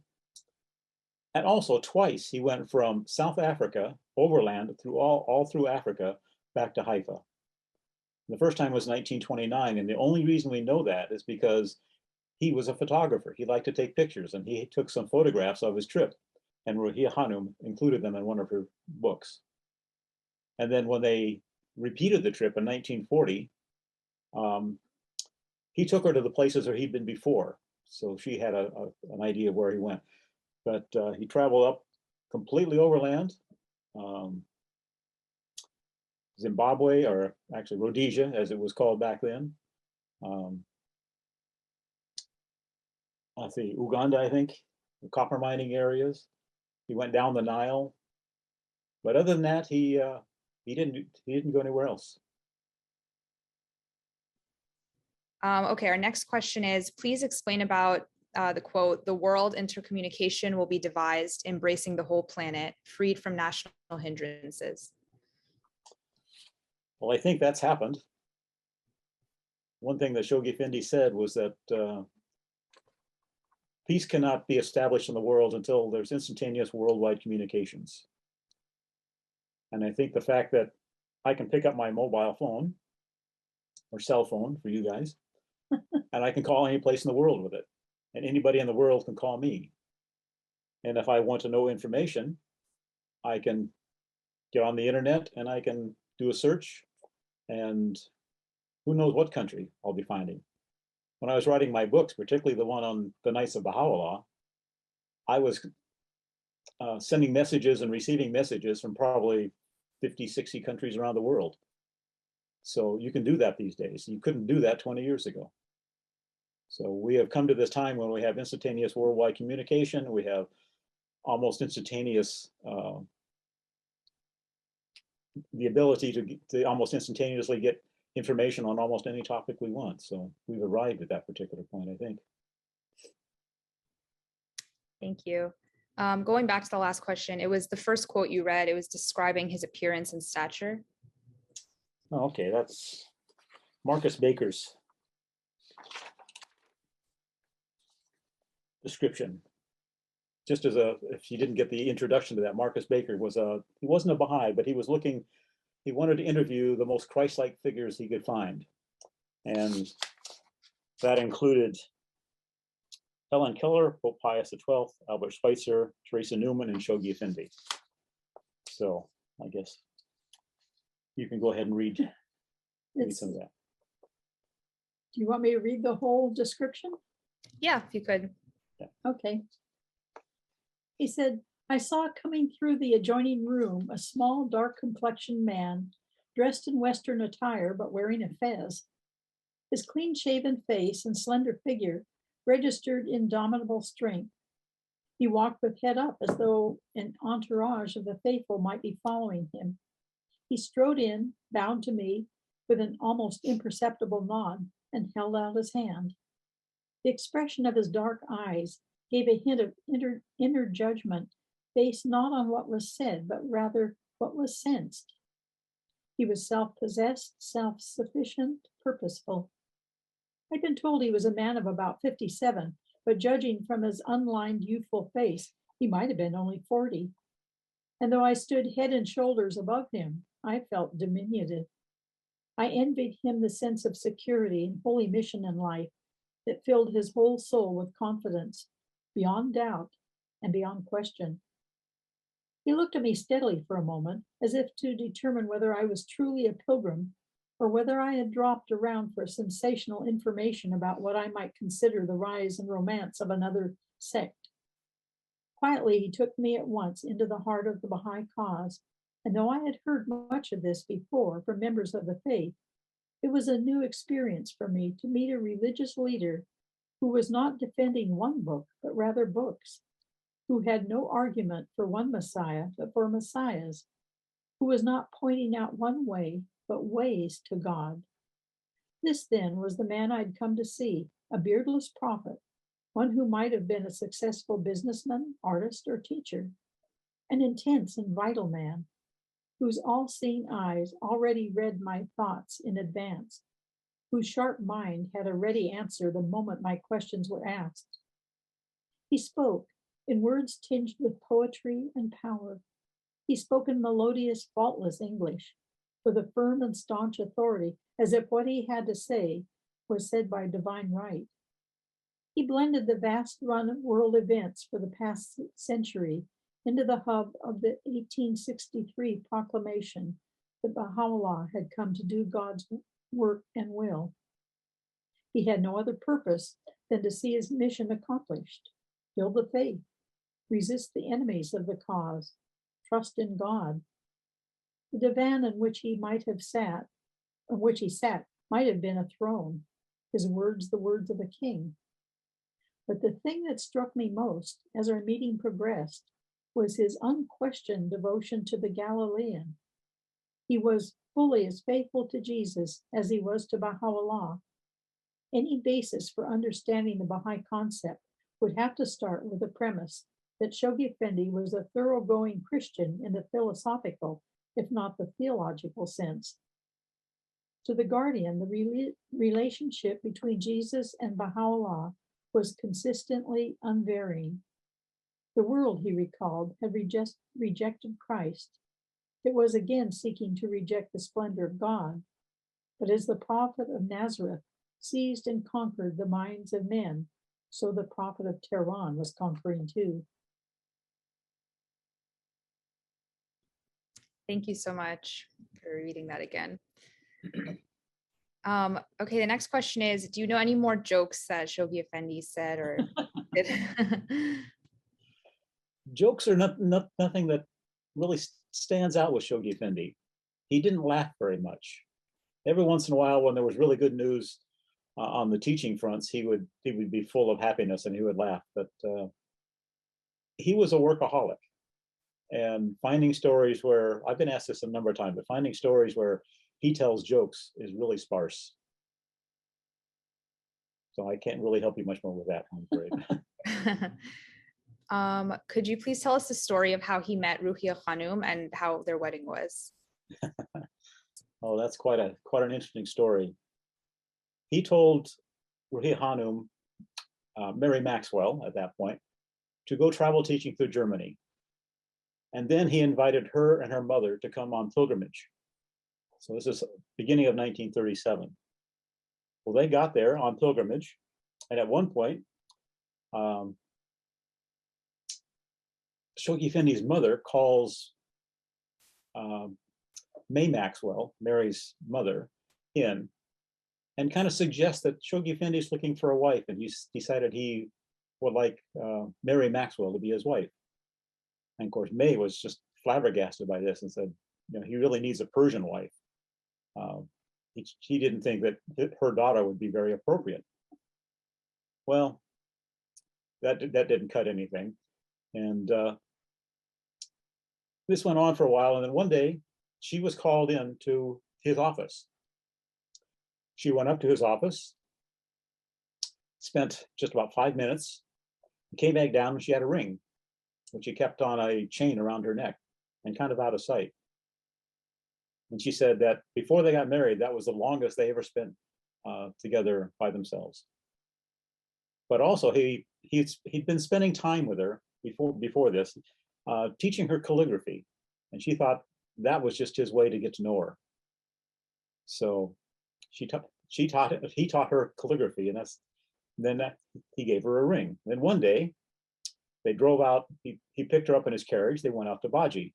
And also twice he went from South Africa overland through all through Africa back to Haifa. The first time was 1929, and the only reason we know that is because he was a photographer. He liked to take pictures, and he took some photographs of his trip, and Ruhiya Hanum included them in one of her books. And then when they repeated the trip in 1940, he took her to the places where he'd been before. So she had an idea of where he went. But he traveled up completely overland, Zimbabwe, or actually Rhodesia, as it was called back then. Let's see, Uganda, I think, the copper mining areas. He went down the Nile. But other than that, he didn't go anywhere else. Okay, our next question is, please explain about the quote, "The world intercommunication will be devised, embracing the whole planet, freed from national hindrances." Well, I think that's happened. One thing that Shoghi Effendi said was that peace cannot be established in the world until there's instantaneous worldwide communications. And I think the fact that I can pick up my mobile phone or cell phone for you guys, and I can call any place in the world with it, and anybody in the world can call me. And if I want to know information, I can get on the internet and I can do a search, and who knows what country I'll be finding. When I was writing my books, particularly the one on the Knights of Baha'u'llah, I was sending messages and receiving messages from probably 50, 60 countries around the world. So you can do that these days. You couldn't do that 20 years ago. So we have come to this time when we have instantaneous worldwide communication. We have almost instantaneous, the ability to almost instantaneously get information on almost any topic we want. So we've arrived at that particular point, I think. Thank you. Going back to the last question, it was the first quote you read. It was describing his appearance and stature. Oh, okay, that's Marcus Baker's description. Just as if you didn't get the introduction to that, Marcus Baker he wasn't a Baha'i, but he wanted to interview the most Christ-like figures he could find. And that included Helen Keller, Pope Pius XII, Albert Schweitzer, Teresa Newman, and Shoghi Effendi. So I guess you can go ahead and read some of that. Do you want me to read the whole description? Yeah, if you could. Okay. He said, "I saw coming through the adjoining room a small, dark-complexioned man, dressed in Western attire, but wearing a fez. His clean-shaven face and slender figure registered indomitable strength. He walked with head up as though an entourage of the faithful might be following him. He strode in, bowed to me with an almost imperceptible nod, and held out his hand. The expression of his dark eyes gave a hint of inner judgment based not on what was said, but rather what was sensed. He was self-possessed, self-sufficient, purposeful. I'd been told he was a man of about 57, but judging from his unlined youthful face, he might have been only 40. and though I stood head and shoulders above him, I felt diminutive. I envied him the sense of security and holy mission in life that filled his whole soul with confidence, beyond doubt and beyond question. He looked at me steadily for a moment, as if to determine whether I was truly a pilgrim or whether I had dropped around for sensational information about what I might consider the rise and romance of another sect. Quietly, he took me at once into the heart of the Baha'i cause, and though I had heard much of this before from members of the faith, it was a new experience for me to meet a religious leader who was not defending one book, but rather books, who had no argument for one Messiah, but for Messiahs, who was not pointing out one way, but ways to God. This then was the man I'd come to see, a beardless prophet, one who might have been a successful businessman, artist, or teacher, an intense and vital man, whose all-seeing eyes already read my thoughts in advance, whose sharp mind had a ready answer the moment my questions were asked. He spoke in words tinged with poetry and power. He spoke in melodious, faultless English, with a firm and staunch authority, as if what he had to say was said by divine right. He blended the vast run of world events for the past century into the hub of the 1863 proclamation that Baha'u'llah had come to do God's work and will. He had no other purpose than to see his mission accomplished, build the faith, resist the enemies of the cause, trust in God. The divan in which he sat, might have been a throne, his words the words of a king. But the thing that struck me most as our meeting progressed was his unquestioned devotion to the Galilean. He was fully as faithful to Jesus as he was to Baha'u'llah. Any basis for understanding the Baha'i concept would have to start with the premise that Shoghi Effendi was a thoroughgoing Christian in the philosophical, if not the theological sense. To the Guardian, the relationship between Jesus and Baha'u'llah was consistently unvarying. The world, he recalled, had rejected Christ. It was again seeking to reject the splendor of God. But as the prophet of Nazareth seized and conquered the minds of men, so the prophet of Tehran was conquering too. Thank you so much for reading that again. Okay, the next question is, do you know any more jokes that Shoghi Effendi said or did? Jokes are nothing that really stands out with Shoghi Effendi. He didn't laugh very much. Every once in a while, when there was really good news on the teaching fronts, he would be full of happiness and he would laugh. But he was a workaholic, and finding stories where, I've been asked this a number of times, but finding stories where he tells jokes is really sparse. So I can't really help you much more with that, I'm afraid. Could you please tell us the story of how he met Ruhiya Khanum and how their wedding was? Oh, that's quite an interesting story. He told Ruhiya Khanum, Mary Maxwell at that point, to go travel teaching through Germany. And then he invited her and her mother to come on pilgrimage. So this is beginning of 1937. Well, they got there on pilgrimage, and at one point, Shoghi Effendi's mother calls May Maxwell, Mary's mother, in and kind of suggests that Shoghi Effendi is looking for a wife, and he's decided he would like Mary Maxwell to be his wife. And of course, May was just flabbergasted by this and said, you know, he really needs a Persian wife. He didn't think that her daughter would be very appropriate. Well, that didn't cut anything. And this went on for a while. And then one day she was called in to his office. She went up to his office, spent just about 5 minutes, came back down, and she had a ring, which she kept on a chain around her neck and kind of out of sight. And she said that before they got married, that was the longest they ever spent together by themselves. But also he'd been spending time with her before this, teaching her calligraphy. And she thought that was just his way to get to know her. So he taught her calligraphy, and he gave her a ring. Then one day they drove out, he picked her up in his carriage. They went out to Baji,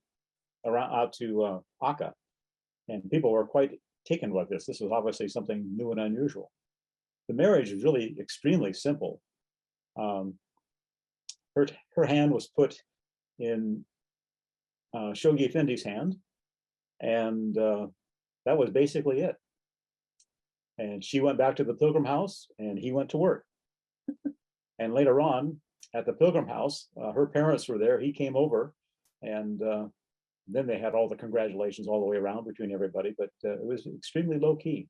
out to Akka. And people were quite taken with this. This was obviously something new and unusual. The marriage was really extremely simple. Her hand was put in Shoghi Effendi's hand, and that was basically it. And she went back to the Pilgrim House, and he went to work. And later on, at the Pilgrim House, her parents were there. He came over, and then they had all the congratulations all the way around between everybody, but it was extremely low key.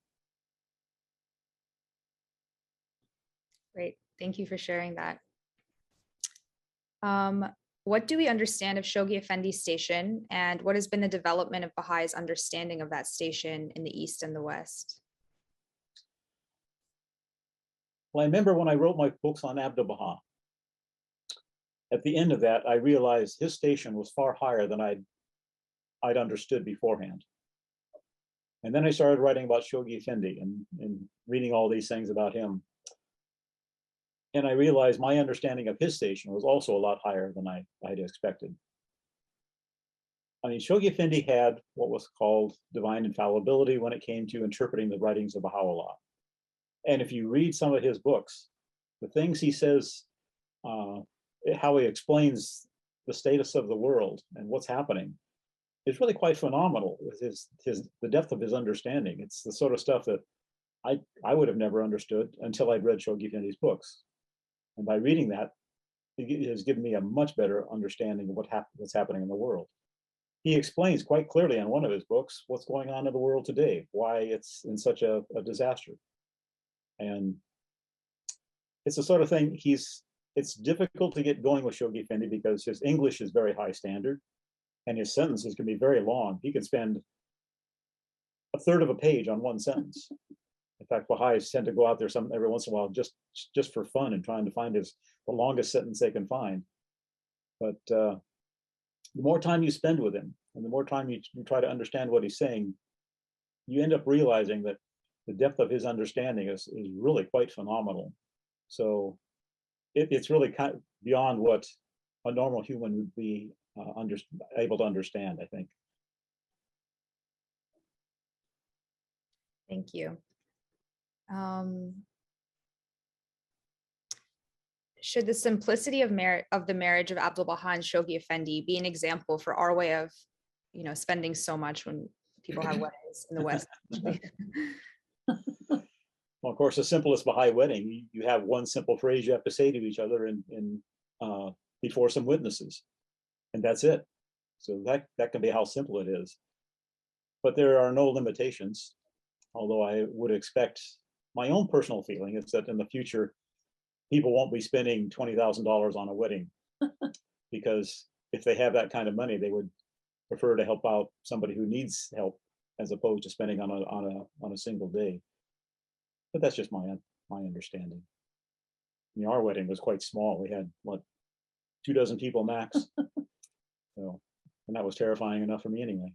Great. Thank you for sharing that. What do we understand of Shoghi Effendi's station, and what has been the development of Baha'is' understanding of that station in the East and the West? Well, I remember when I wrote my books on Abdu'l-Bahá, at the end of that, I realized his station was far higher than I'd understood beforehand. And then I started writing about Shoghi Effendi and reading all these things about him. And I realized my understanding of his station was also a lot higher than I'd expected. I mean, Shoghi Effendi had what was called divine infallibility when it came to interpreting the writings of Baha'u'llah. And if you read some of his books, the things he says, how he explains the status of the world and what's happening, is really quite phenomenal with the depth of his understanding. It's the sort of stuff that I would have never understood until I'd read Shoghi Effendi's books. And by reading that, it has given me a much better understanding of what's happening in the world. He explains quite clearly in one of his books what's going on in the world today, why it's in such a disaster. And it's the sort of thing it's difficult to get going with Shoghi Effendi because his English is very high standard and his sentences can be very long. He can spend a third of a page on one sentence. In fact, Baha'is tend to go out there every once in a while just for fun and trying to find the longest sentence they can find. But the more time you spend with him and the more time you try to understand what he's saying, you end up realizing that the depth of his understanding is really quite phenomenal. So it's really kind of beyond what a normal human would be able to understand, I think. Thank you. Should the simplicity of the marriage of Abdu'l-Bahá and Shoghi Effendi be an example for our way of, spending so much when people have weddings in the West? Well, of course, the simplest Baha'i wedding, you have one simple phrase you have to say to each other in before some witnesses, and that's it. So that can be how simple it is. But there are no limitations, although I would expect, my own personal feeling is that in the future, people won't be spending $20,000 on a wedding because if they have that kind of money, they would prefer to help out somebody who needs help as opposed to spending on a single day. But that's just my understanding. I mean, our wedding was quite small. We had 24 people max. So, and that was terrifying enough for me anyway.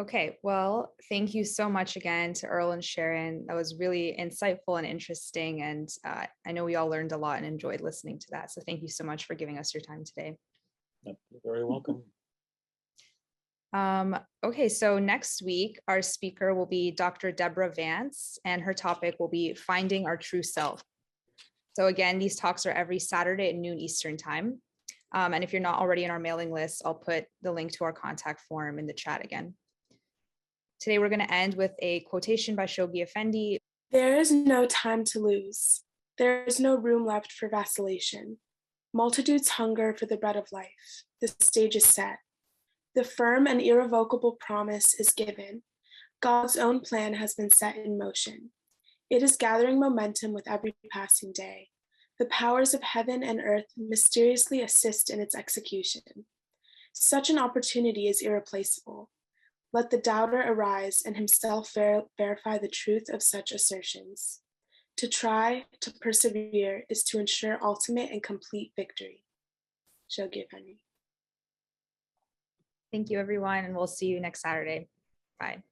Okay, well, thank you so much again to Earl and Sharon. That was really insightful and interesting. And I know we all learned a lot and enjoyed listening to that. So thank you so much for giving us your time today. You're very welcome. Okay, so next week, our speaker will be Dr. Deborah Vance, and her topic will be Finding Our True Self. So again, these talks are every Saturday at noon Eastern time. And if you're not already in our mailing list, I'll put the link to our contact form in the chat again. Today, we're going to end with a quotation by Shoghi Effendi. There is no time to lose. There is no room left for vacillation. Multitudes hunger for the bread of life. The stage is set. The firm and irrevocable promise is given. God's own plan has been set in motion. It is gathering momentum with every passing day. The powers of heaven and earth mysteriously assist in its execution. Such an opportunity is irreplaceable. Let the doubter arise and himself verify the truth of such assertions. To try, to persevere, is to ensure ultimate and complete victory. Shoghi Effendi. Thank you, everyone, and we'll see you next Saturday. Bye.